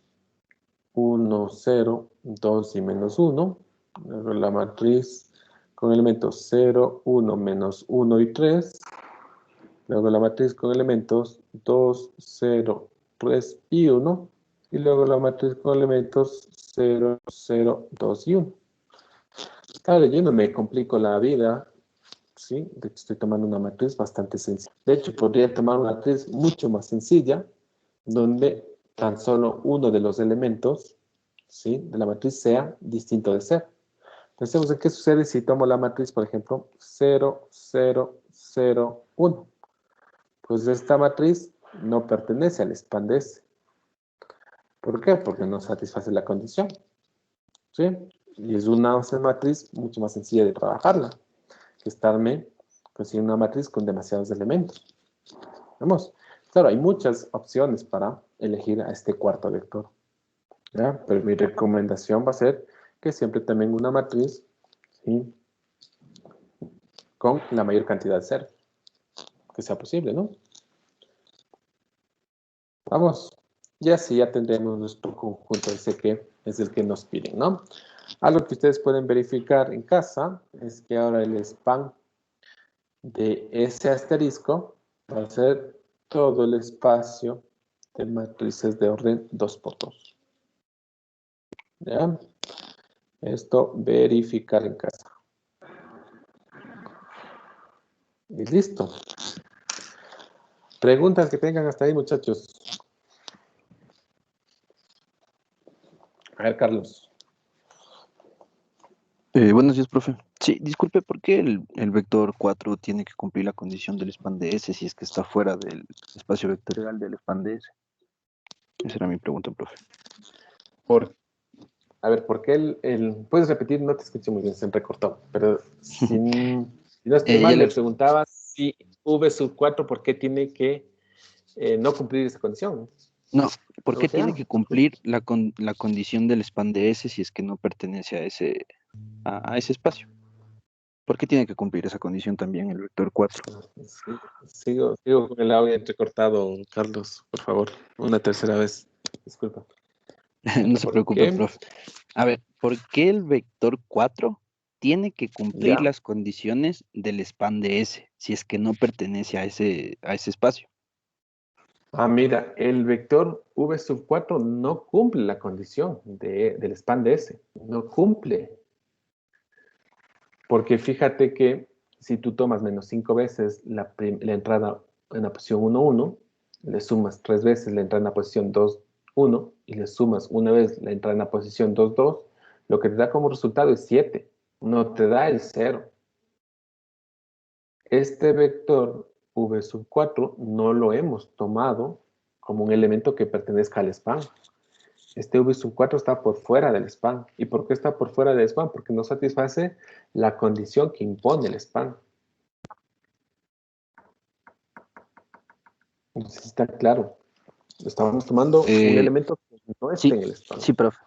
1, 0, 2 y menos 1. Luego la matriz con elementos 0, 1, menos 1 y 3. Luego la matriz con elementos 2, 0, 3 y 1. Y luego la matriz con elementos 0, 0, 2 y 1. Claro, yo no me complico la vida, ¿sí? De hecho, estoy tomando una matriz bastante sencilla. De hecho, podría tomar una matriz mucho más sencilla, donde tan solo uno de los elementos, ¿sí?, de la matriz sea distinto de 0. Pensemos en qué sucede si tomo la matriz, por ejemplo, 0, 0, 0, 1. Pues esta matriz no pertenece al span de S. ¿Por qué? Porque no satisface la condición, ¿sí? Y es una matriz mucho más sencilla de trabajarla que estarme consiguiendo una matriz con demasiados elementos. Vamos. Claro, hay muchas opciones para elegir a este cuarto vector, ¿ya? Pero mi recomendación va a ser que siempre tengan una matriz, ¿sí?, con la mayor cantidad de ceros que sea posible, ¿no? Vamos. Y así ya tendremos nuestro conjunto ese que es el que nos piden, ¿no? Algo que ustedes pueden verificar en casa es que ahora el span de ese asterisco va a ser todo el espacio de matrices de orden 2×2. ¿Ya? Esto verificar en casa. Y listo. Preguntas que tengan hasta ahí, muchachos. A ver, Carlos.
Buenos días, profe. Sí, disculpe, ¿por qué el vector 4 tiene que cumplir la condición del span de S si es que está fuera del espacio vectorial del span de S? Esa era mi pregunta, profe.
A ver, ¿por qué puedes repetir? No te escuché muy bien, se recortó. Pero si no estoy
Ya
mal, me
le-
preguntabas si V sub 4, ¿por qué tiene que no cumplir esa condición?
No, ¿por
O
qué
sea,
tiene que cumplir la condición del span de S si es que no pertenece a ese espacio? ¿Por qué tiene que cumplir esa condición también el vector 4?
sigo con el audio entrecortado, Carlos, por favor. Una tercera vez. Disculpa.
No se
¿Por
preocupe,
qué?
profe. A ver, ¿por qué el vector 4 tiene que cumplir
Ya.
las condiciones del span de S si es que no pertenece a ese espacio?
Ah, mira, el vector V sub 4 no cumple la condición del span de S. No cumple. Porque fíjate que si tú tomas menos 5 veces la entrada en la posición 1, 1, le sumas 3 veces la entrada en la posición 2, 1, y le sumas una vez la entrada en la posición 2, 2, lo que te da como resultado es 7. No te da el 0. Este vector V sub 4 no lo hemos tomado como un elemento que pertenezca al span. Este V sub 4 está por fuera del span. ¿Y por qué está por fuera del span? Porque no satisface la condición que impone el span. No sé si está claro. Estamos tomando un
Eh,
elemento que no está
sí,
en el span.
sí, profe.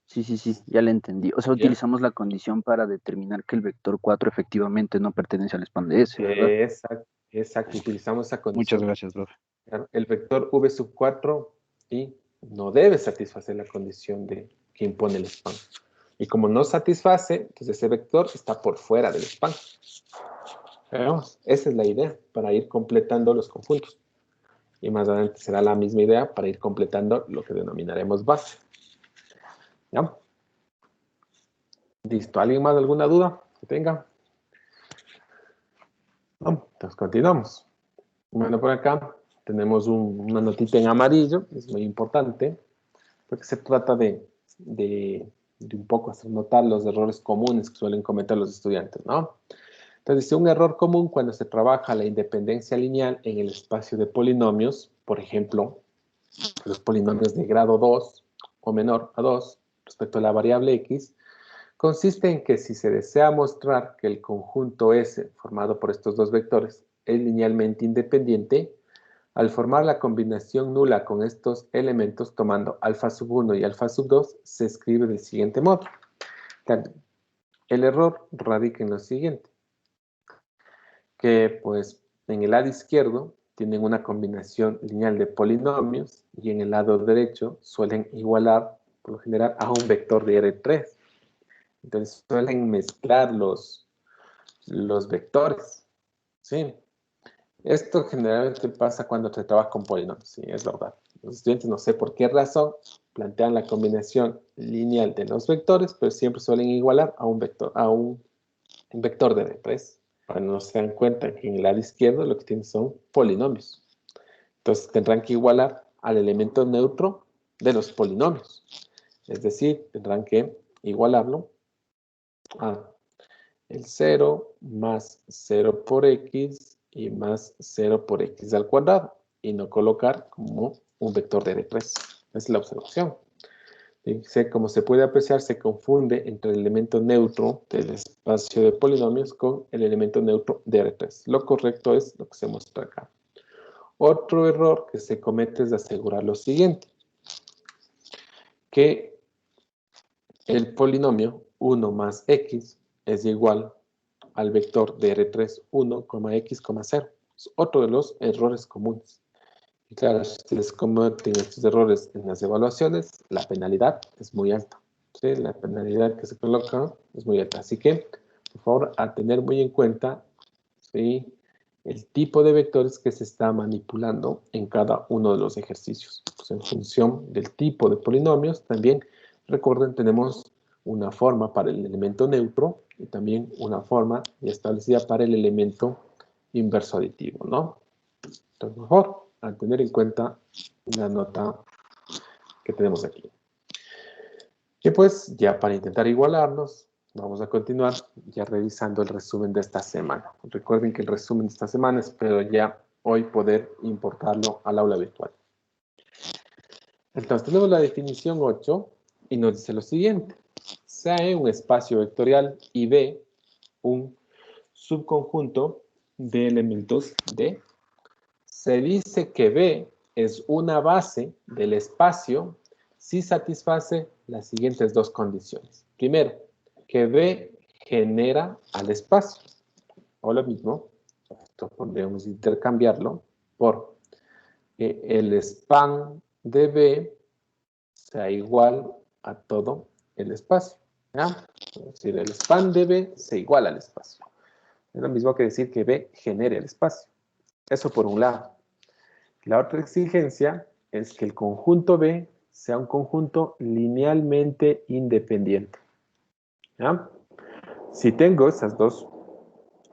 Sí, ya le entendí. O sea,
¿Ya?
utilizamos la condición para determinar que el vector 4 efectivamente no pertenece al span de S, ¿verdad?
Exacto, exacto. Utilizamos esa
Muchas
condición.
gracias, profe.
Claro, el vector V sub 4 y no debe satisfacer la condición que impone el span. Y como no satisface, entonces ese vector está por fuera del span. Veamos, esa es la idea para ir completando los conjuntos. Y más adelante será la misma idea para ir completando lo que denominaremos base. ¿Ya? Listo. ¿Alguien más alguna duda que tenga? No, entonces continuamos. Bueno, por acá tenemos una notita en amarillo, es muy importante, porque se trata de un poco hacer notar los errores comunes que suelen cometer los estudiantes, ¿no? Entonces, dice un error común cuando se trabaja la independencia lineal en el espacio de polinomios, por ejemplo, los polinomios de grado 2 o menor a 2 respecto a la variable x, consiste en que si se desea mostrar que el conjunto S formado por estos dos vectores es linealmente independiente, al formar la combinación nula con estos elementos tomando alfa sub 1 y alfa sub 2, se escribe del siguiente modo. El error radica en lo siguiente, que pues en el lado izquierdo tienen una combinación lineal de polinomios y en el lado derecho suelen igualar por lo general a un vector de R3. Entonces suelen mezclar los vectores. ¿Sí? Esto generalmente pasa cuando se trabaja con polinomios, sí, es verdad. Los estudiantes no sé por qué razón plantean la combinación lineal de los vectores, pero siempre suelen igualar a un vector de R3. Cuando no se dan cuenta que en el lado izquierdo lo que tienen son polinomios. Entonces tendrán que igualar al elemento neutro de los polinomios. Es decir, tendrán que igualarlo a el 0 más 0 por x y más 0 por x al cuadrado y no colocar como un vector de R3. Esa es la observación. Como se puede apreciar, se confunde entre el elemento neutro del espacio de polinomios con el elemento neutro de R3. Lo correcto es lo que se muestra acá. Otro error que se comete es de asegurar lo siguiente, que el polinomio 1 más x es igual al vector de R3 1, x, 0. Es otro de los errores comunes. Y claro, si ustedes cometen estos errores en las evaluaciones, la penalidad es muy alta. ¿Sí? La penalidad que se coloca es muy alta. Así que, por favor, a tener muy en cuenta, ¿sí?, el tipo de vectores que se está manipulando en cada uno de los ejercicios. Pues en función del tipo de polinomios, también, recuerden, tenemos una forma para el elemento neutro y también una forma ya establecida para el elemento inverso aditivo, ¿no? Entonces, mejor, a tener en cuenta la nota que tenemos aquí. Y pues, ya para intentar igualarnos, vamos a continuar ya revisando el resumen de esta semana. Recuerden que el resumen de esta semana espero ya hoy poder importarlo al aula virtual. Entonces, tenemos la definición 8 y nos dice lo siguiente. Sea E un espacio vectorial y B un subconjunto de elementos D. Se dice que B es una base del espacio si satisface las siguientes dos condiciones. Primero, que B genera al espacio. O lo mismo, esto podríamos intercambiarlo por que el span de B sea igual a todo el espacio. ¿Ya? Es decir, el span de B se iguala al espacio. Es lo mismo que decir que B genere el espacio. Eso por un lado. La otra exigencia es que el conjunto B sea un conjunto linealmente independiente. ¿Ya? Si tengo esas dos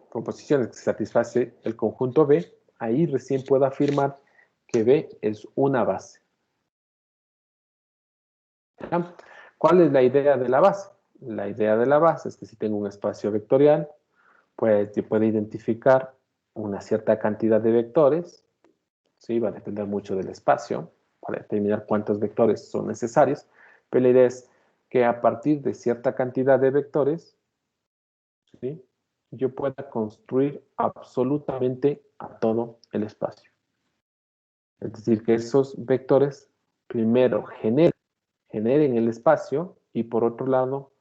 composiciones que satisface el conjunto B, ahí recién puedo afirmar que B es una base. ¿Ya? ¿Cuál es la idea de la base? La idea de la base es que si tengo un espacio vectorial, pues yo puedo identificar una cierta cantidad de vectores. Sí, va a depender mucho del espacio para determinar cuántos vectores son necesarios, pero la idea es que a partir de cierta cantidad de vectores, ¿sí?, yo pueda construir absolutamente a todo el espacio. Es decir, que esos vectores primero generen el espacio y por otro lado,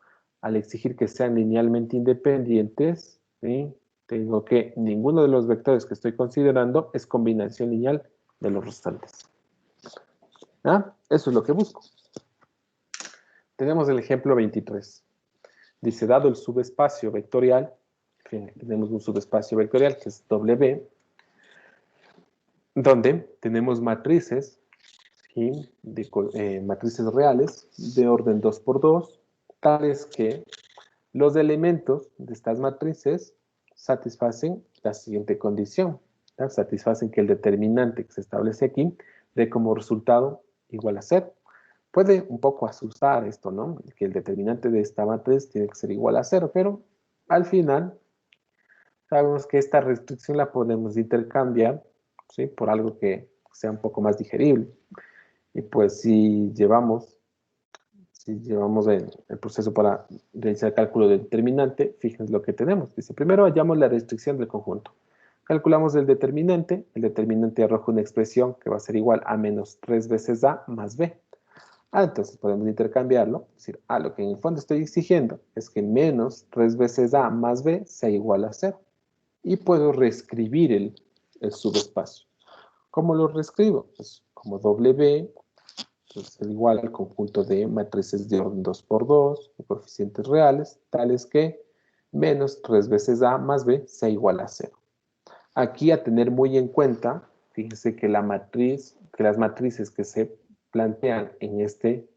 al exigir que sean linealmente independientes, ¿sí?, tengo que ninguno de los vectores que estoy considerando es combinación lineal de los restantes. ¿Ah? Eso es lo que busco. Tenemos el ejemplo 23. Dice, dado el subespacio vectorial, tenemos un subespacio vectorial que es W, donde tenemos matrices, ¿sí?, matrices reales de orden 2 por 2, tales que los elementos de estas matrices satisfacen la siguiente condición. ¿Ya? Satisfacen que el determinante que se establece aquí dé como resultado igual a 0. Puede un poco asustar esto, ¿no? Que el determinante de esta matriz tiene que ser igual a 0, pero al final sabemos que esta restricción la podemos intercambiar, ¿sí?, por algo que sea un poco más digerible. Y pues si llevamos el proceso para realizar el cálculo del determinante, fíjense lo que tenemos. Dice, primero hallamos la restricción del conjunto. Calculamos el determinante arroja una expresión que va a ser igual a menos 3 veces A más B. Entonces podemos intercambiarlo, es decir, lo que en el fondo estoy exigiendo es que menos 3 veces A más B sea igual a 0. Y puedo reescribir el subespacio. ¿Cómo lo reescribo? Pues como W es igual al conjunto de matrices de orden 2 por 2, de coeficientes reales, tales que menos 3 veces A más B sea igual a 0. Aquí a tener muy en cuenta, fíjense que las matrices que se plantean en este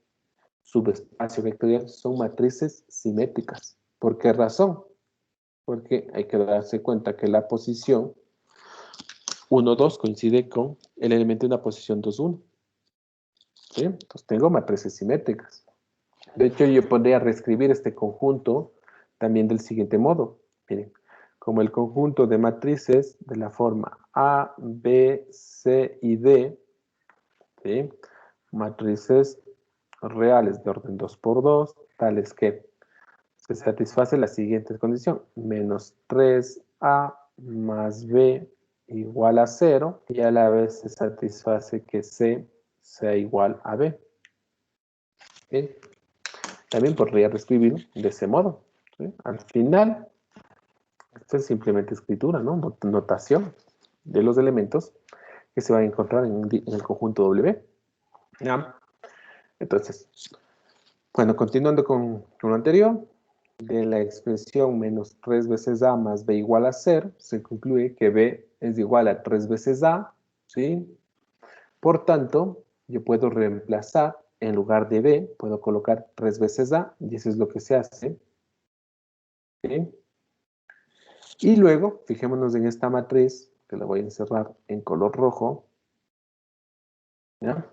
subespacio vectorial son matrices simétricas. ¿Por qué razón? Porque hay que darse cuenta que la posición 1, 2 coincide con el elemento de una posición 2, 1. ¿Sí? Entonces tengo matrices simétricas. De hecho, yo podría reescribir este conjunto también del siguiente modo. Miren, como el conjunto de matrices de la forma A, B, C y D, ¿sí?, matrices reales de orden 2 por 2, tales que se satisface la siguiente condición: menos 3A más B igual a 0, y a la vez se satisface que C sea igual a B. ¿Sí? También podría reescribirlo de ese modo. ¿Sí? Al final, esto es simplemente escritura, ¿no? Notación de los elementos que se van a encontrar en el conjunto W. ¿Ya? Entonces, bueno, continuando con lo anterior, de la expresión menos 3 veces A más B igual a 0, se concluye que B es igual a 3 veces A, ¿sí? Por tanto, yo puedo reemplazar, en lugar de B, puedo colocar 3 veces A, y eso es lo que se hace, ¿sí? Y luego, fijémonos en esta matriz, que la voy a encerrar en color rojo, ¿ya?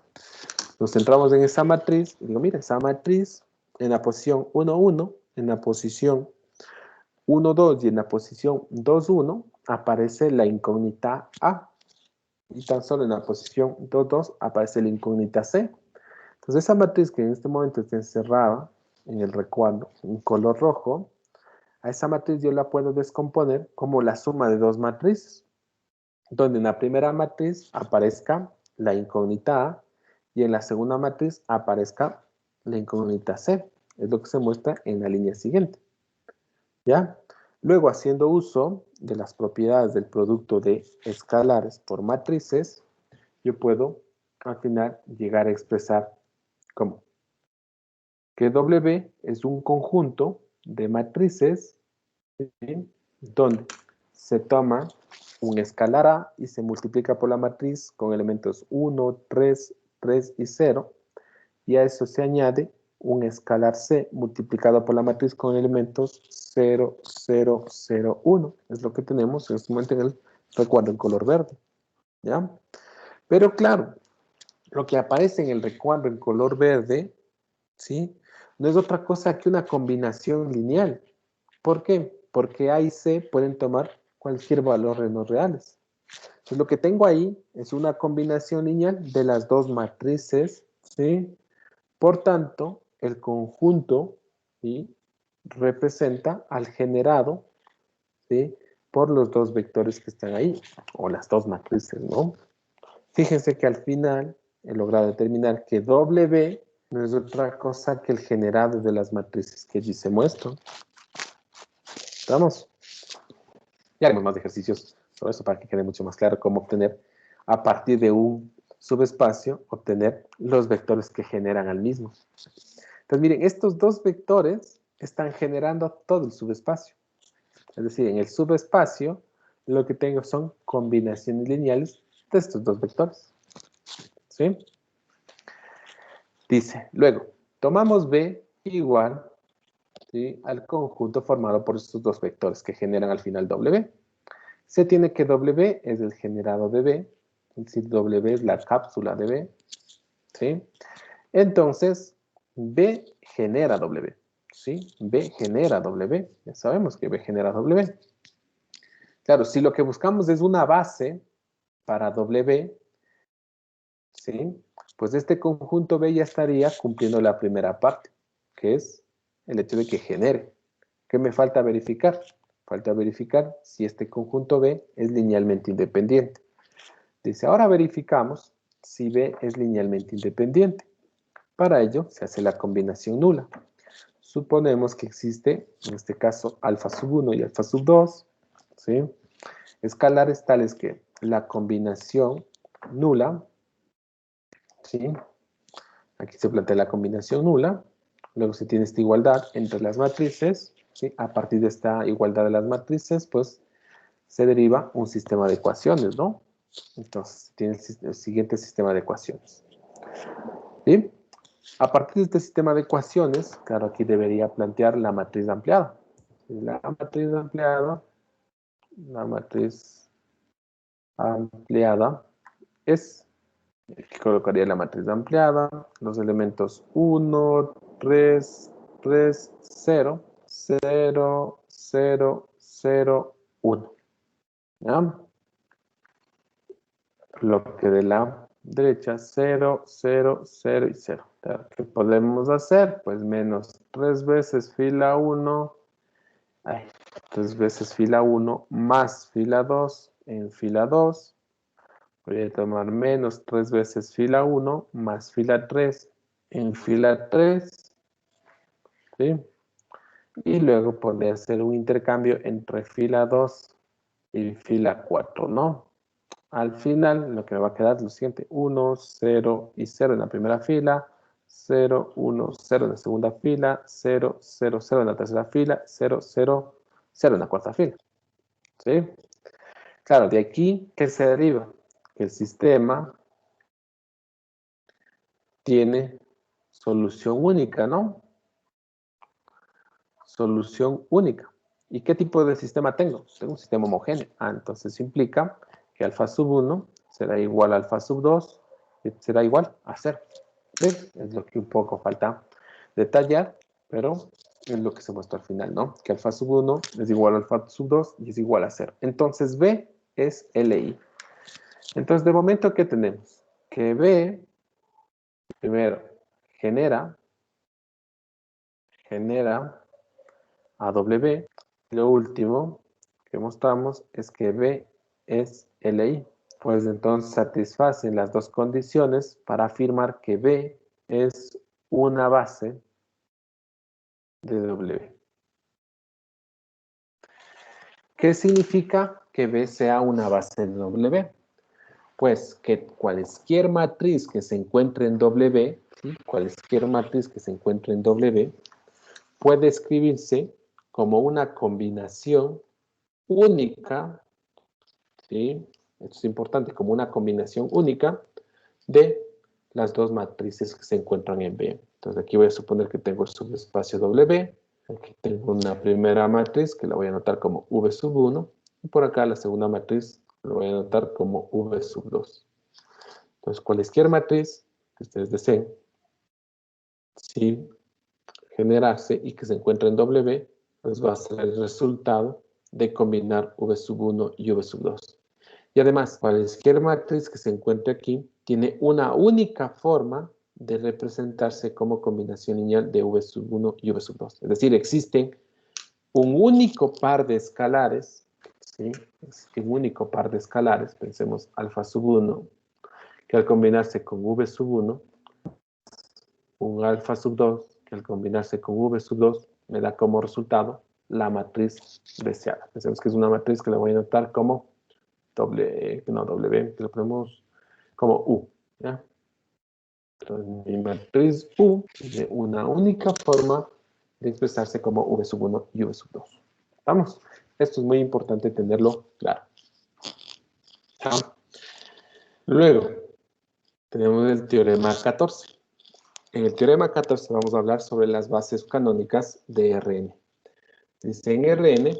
Nos centramos en esa matriz, y digo, mira, esa matriz, en la posición 1, 1, en la posición 1, 2 y en la posición 2, 1, aparece la incógnita A. Y tan solo en la posición 2, 2 aparece la incógnita C. Entonces esa matriz que en este momento está encerrada en el recuadro en color rojo, a esa matriz yo la puedo descomponer como la suma de dos matrices, donde en la primera matriz aparezca la incógnita A y en la segunda matriz aparezca la incógnita C. Es lo que se muestra en la línea siguiente. ¿Ya? Luego, haciendo uso de las propiedades del producto de escalares por matrices, yo puedo al final llegar a expresar como que W es un conjunto de matrices, ¿sí?, donde se toma un escalar A y se multiplica por la matriz con elementos 1, 3, 3 y 0, y a eso se añade un escalar C multiplicado por la matriz con elementos 0, 0, 0, 1. Es lo que tenemos en este momento en el recuadro en color verde. ¿Ya? Pero claro, lo que aparece en el recuadro en color verde, ¿sí?, no es otra cosa que una combinación lineal. ¿Por qué? Porque A y C pueden tomar cualquier valor en los reales. Entonces, lo que tengo ahí es una combinación lineal de las dos matrices, ¿sí? Por tanto, el conjunto, ¿sí?, representa al generado, ¿sí?, por los dos vectores que están ahí, o las dos matrices, ¿no? Fíjense que al final he logrado determinar que W no es otra cosa que el generado de las matrices que allí se muestran. ¿Estamos? Ya haremos más ejercicios sobre eso para que quede mucho más claro cómo obtener, a partir de un subespacio, obtener los vectores que generan al mismo. Entonces, miren, estos dos vectores están generando todo el subespacio. Es decir, en el subespacio lo que tengo son combinaciones lineales de estos dos vectores. ¿Sí? Dice, luego, tomamos B igual, ¿sí?, al conjunto formado por estos dos vectores que generan al final W. Se tiene que W es el generado de B, es decir, W es la cápsula de B, ¿sí? Entonces, B genera W, ¿sí? B genera W, ya sabemos que B genera W. Claro, si lo que buscamos es una base para W, ¿sí?, pues este conjunto B ya estaría cumpliendo la primera parte, que es el hecho de que genere. ¿Qué me falta verificar? Falta verificar si este conjunto B es linealmente independiente. Dice, ahora verificamos si B es linealmente independiente. Para ello, se hace la combinación nula. Suponemos que existe, en este caso, alfa sub 1 y alfa sub 2, ¿sí?, escalares tales que la combinación nula, ¿sí?, aquí se plantea la combinación nula, luego se tiene esta igualdad entre las matrices, ¿sí?, a partir de esta igualdad de las matrices, pues, se deriva un sistema de ecuaciones, ¿no? Entonces, tiene el siguiente sistema de ecuaciones. ¿Sí? A partir de este sistema de ecuaciones, claro, aquí debería plantear la matriz ampliada. La matriz ampliada es, aquí colocaría la matriz ampliada, los elementos 1, 3, 3, 0, 0, 0, 0, 1. ¿Ya? Bloque de la derecha, 0, 0, 0 y 0. ¿Qué podemos hacer? Pues menos 3 veces fila 1, 3 veces fila 1 más fila 2 en fila 2. Voy a tomar menos 3 veces fila 1 más fila 3 en fila 3. ¿Sí? Y luego podría hacer un intercambio entre fila 2 y fila 4, ¿no? al final lo que me va a quedar es lo siguiente. 1, 0 y 0 en la primera fila. 0, 1, 0 en la segunda fila. 0, 0, 0 en la tercera fila. 0, 0, 0 en la cuarta fila. ¿Sí? Claro, de aquí, ¿qué se deriva? Que el sistema tiene solución única, ¿no? Solución única. ¿Y qué tipo de sistema tengo? Tengo un sistema homogéneo. Entonces implica que alfa sub 1 será igual a alfa sub 2 y será igual a 0. ¿Sí? Es lo que un poco falta detallar, pero es lo que se muestra al final, ¿no? Que alfa sub 1 es igual a alfa sub 2 y es igual a 0. Entonces B es LI. Entonces, de momento, ¿qué tenemos? Que B, primero, genera a W. Lo último que mostramos es que B es LI. Pues entonces satisfacen las dos condiciones para afirmar que B es una base de W. ¿Qué significa que B sea una base de W? Pues que cualquier matriz que se encuentre en W, ¿sí? Cualquier matriz que se encuentre en W, puede escribirse como una combinación única, ¿sí? Esto es importante, como una combinación única de las dos matrices que se encuentran en B. Entonces aquí voy a suponer que tengo el subespacio W, aquí tengo una primera matriz que la voy a anotar como V sub 1, y por acá la segunda matriz lo voy a anotar como V sub 2. Entonces cualquier matriz que ustedes deseen, ¿sí? Generarse y que se encuentre en W, pues va a ser el resultado de combinar V sub 1 y V sub 2. Y además, cualquier matriz que se encuentre aquí tiene una única forma de representarse como combinación lineal de V sub 1 y V sub 2. Es decir, existen un único par de escalares, ¿sí? Existe un único par de escalares, pensemos alfa sub 1, que al combinarse con V sub 1, un alfa sub 2, que al combinarse con V sub 2, me da como resultado la matriz deseada. Pensemos que es una matriz que la voy a anotar como W, que lo ponemos como U, ¿ya? Entonces, mi matriz U tiene una única forma de expresarse como V sub 1 y V sub 2. ¿Vamos? Esto es muy importante tenerlo claro. ¿Ya? Luego, tenemos el teorema 14. En el teorema 14 vamos a hablar sobre las bases canónicas de Rn. Dice, en Rn,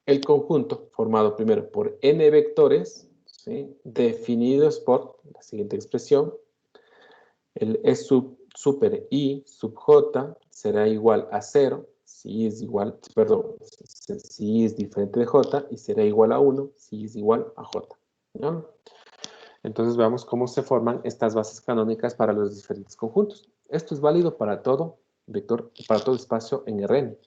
el conjunto formado primero por n vectores, ¿sí? Definidos por la siguiente expresión, el E super I sub J será igual a 0 si I es igual, perdón, si I es diferente de J, y será igual a 1 si I es igual a J, ¿no? Entonces veamos cómo se forman estas bases canónicas para los diferentes conjuntos. Esto es válido para todo vector, para todo espacio en Rn.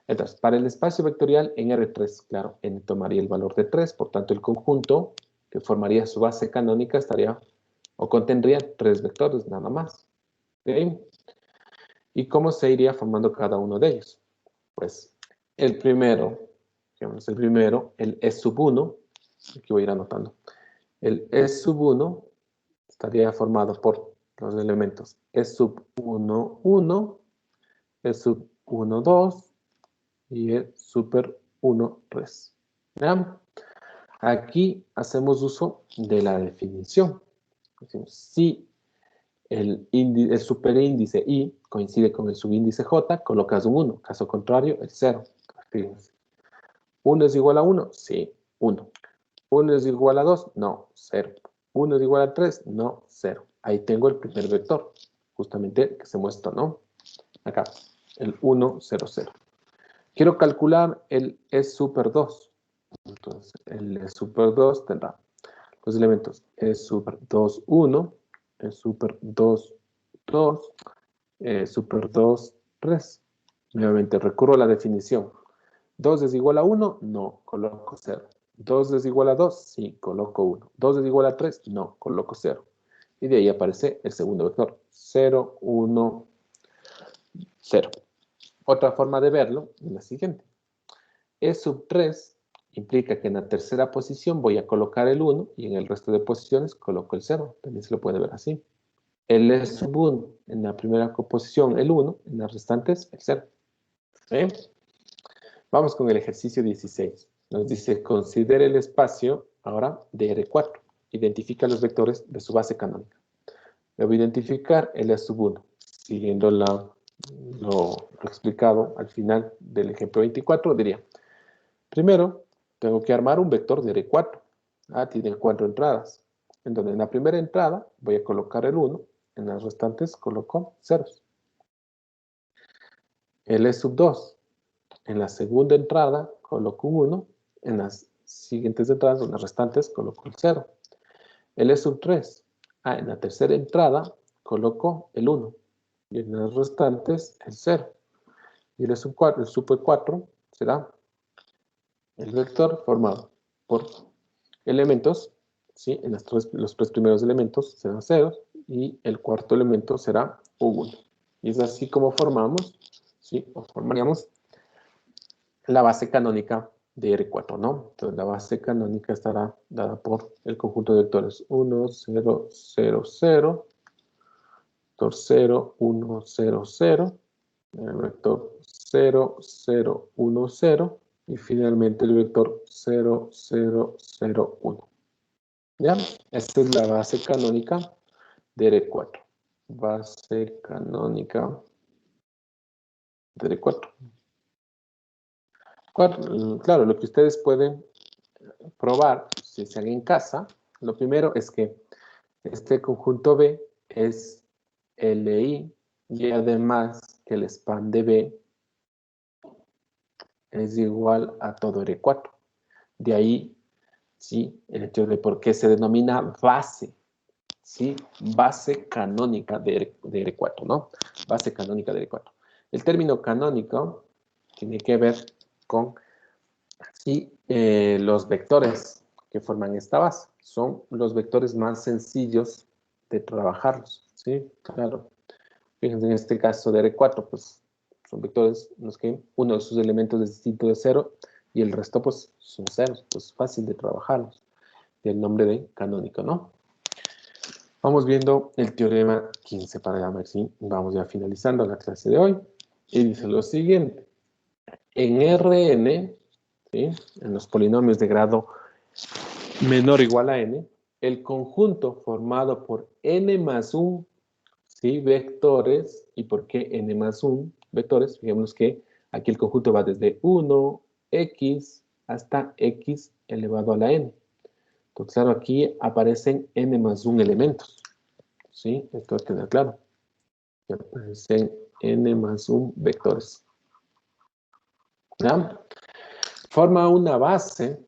Entonces, para el espacio vectorial en R3, claro, n tomaría el valor de 3, por tanto el conjunto que formaría su base canónica estaría o contendría 3 vectores nada más. ¿Sí? ¿Y cómo se iría formando cada uno de ellos? Pues el primero, el E sub 1, aquí voy a ir anotando, el E sub 1 estaría formado por los elementos E sub 1, 1, E sub 1, 2, y E super 1, 3. ¿Ya? Aquí hacemos uso de la definición. Decimos, si el superíndice I coincide con el subíndice J, colocas un 1. Caso contrario, el 0. Fíjense. ¿1 es igual a 1? Sí, 1. ¿1 es igual a 2? No, 0. ¿1 es igual a 3? No, 0. Ahí tengo el primer vector, justamente que se muestra, ¿no? Acá, el 1, 0, 0. Quiero calcular el E super 2. Entonces, el E super 2 tendrá los elementos E super 2, 1, E super 2, 2, E super 2, 3. Nuevamente recurro a la definición. ¿2 es igual a 1? No, coloco 0. ¿2 es igual a 2? Sí, coloco 1. ¿2 es igual a 3? No, coloco 0. Y de ahí aparece el segundo vector. 0, 1, 0. Otra forma de verlo es la siguiente. E sub 3 implica que en la tercera posición voy a colocar el 1 y en el resto de posiciones coloco el 0. También se lo puede ver así. El sub 1 en la primera posición, el 1, en las restantes, el 0. ¿Sí? Vamos con el ejercicio 16. Nos dice, considere el espacio ahora de R4. Identifica los vectores de su base canónica. Debo identificar el sub 1, siguiendo lo explicado al final del ejemplo 24, diría, primero, tengo que armar un vector de R4. Tiene 4 entradas. En donde en la primera entrada voy a colocar el 1, en las restantes coloco ceros. El sub 2, en la segunda entrada coloco un 1, en las siguientes entradas, en las restantes, coloco el 0. El sub 3, en la tercera entrada coloco el 1, y en las restantes el 0. Y el sub 4 será el vector formado por elementos, ¿sí? En los tres primeros elementos serán ceros, y el cuarto elemento será un 1. Y es así como formamos, ¿sí? O formaríamos la base canónica de R4, ¿no? Entonces la base canónica estará dada por el conjunto de vectores 1, 0, 0, 0, vector 0, 1, 0, 0, el vector 0, 0, 1, 0, y finalmente el vector 0, 0, 0, 1. ¿Ya? Esta es la base canónica de R4. Base canónica de R4. Claro, lo que ustedes pueden probar, si se hace en casa, lo primero es que este conjunto B es LI y además que el span de B es igual a todo R4. De ahí, ¿sí? El hecho de por qué se denomina base, ¿sí? Base canónica de R4, ¿no? Base canónica de R4. El término canónico tiene que ver con, ¿sí? Los vectores que forman esta base. Son los vectores más sencillos de trabajarlos, ¿sí? Claro. Fíjense, en este caso de R4, pues son vectores en los que uno de sus elementos es distinto de 0 y el resto, pues, son ceros. Pues fácil de trabajarlos. Y el nombre de canónico, ¿no? Vamos viendo el teorema 15 para ver si vamos ya finalizando la clase de hoy. Y dice lo siguiente. En Rn, ¿sí? En los polinomios de grado menor o igual a n, el conjunto formado por n más 1, ¿sí? Vectores. ¿Y por qué n más 1 vectores? Fijémonos que aquí el conjunto va desde 1, x, hasta x elevado a la n. Entonces, claro, aquí aparecen n más 1 elementos. ¿Sí? Esto va a quedar claro. Y aparecen n más 1 vectores. ¿Ya? Forma una base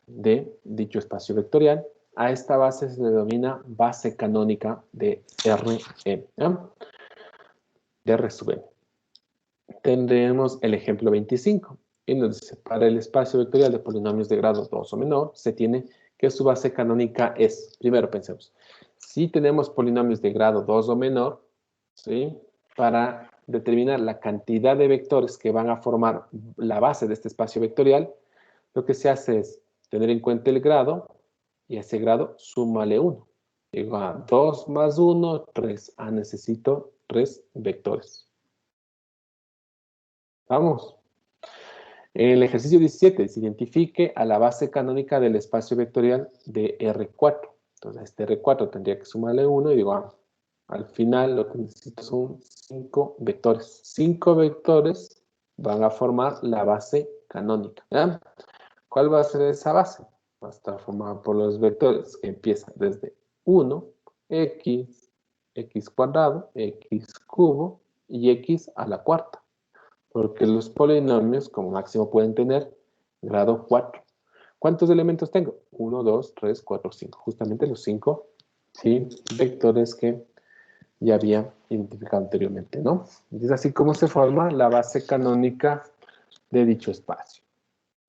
de dicho espacio vectorial. A esta base se le denomina base canónica de Rn. ¿Ya? De R sub n. Tendremos el ejemplo 25. Y nos dice, para el espacio vectorial de polinomios de grado 2 o menor, se tiene que su base canónica es, primero pensemos, si tenemos polinomios de grado 2 o menor, ¿sí? Para determinar la cantidad de vectores que van a formar la base de este espacio vectorial, lo que se hace es tener en cuenta el grado, y a ese grado súmale 1. Digo, 2 más 1, 3. Necesito 3 vectores. Vamos. En el ejercicio 17, se identifique a la base canónica del espacio vectorial de R4. Entonces, a este R4 tendría que sumarle 1 y digo, al final lo que necesito son 5 vectores. 5 vectores van a formar la base canónica. ¿Ya? ¿Cuál va a ser esa base? Va a estar formada por los vectores que empiezan desde 1, x, x cuadrado, x cubo y x a la cuarta. Porque los polinomios como máximo pueden tener grado 4. ¿Cuántos elementos tengo? 1, 2, 3, 4, 5. Justamente los 5, ¿sí? Vectores que ya había identificado anteriormente, ¿no? Y es así como se forma la base canónica de dicho espacio.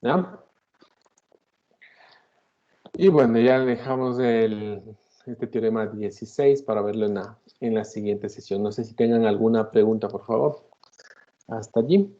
¿Ya? Y bueno, ya dejamos este teorema 16 para verlo en la siguiente sesión. No sé si tengan alguna pregunta, por favor. Hasta allí.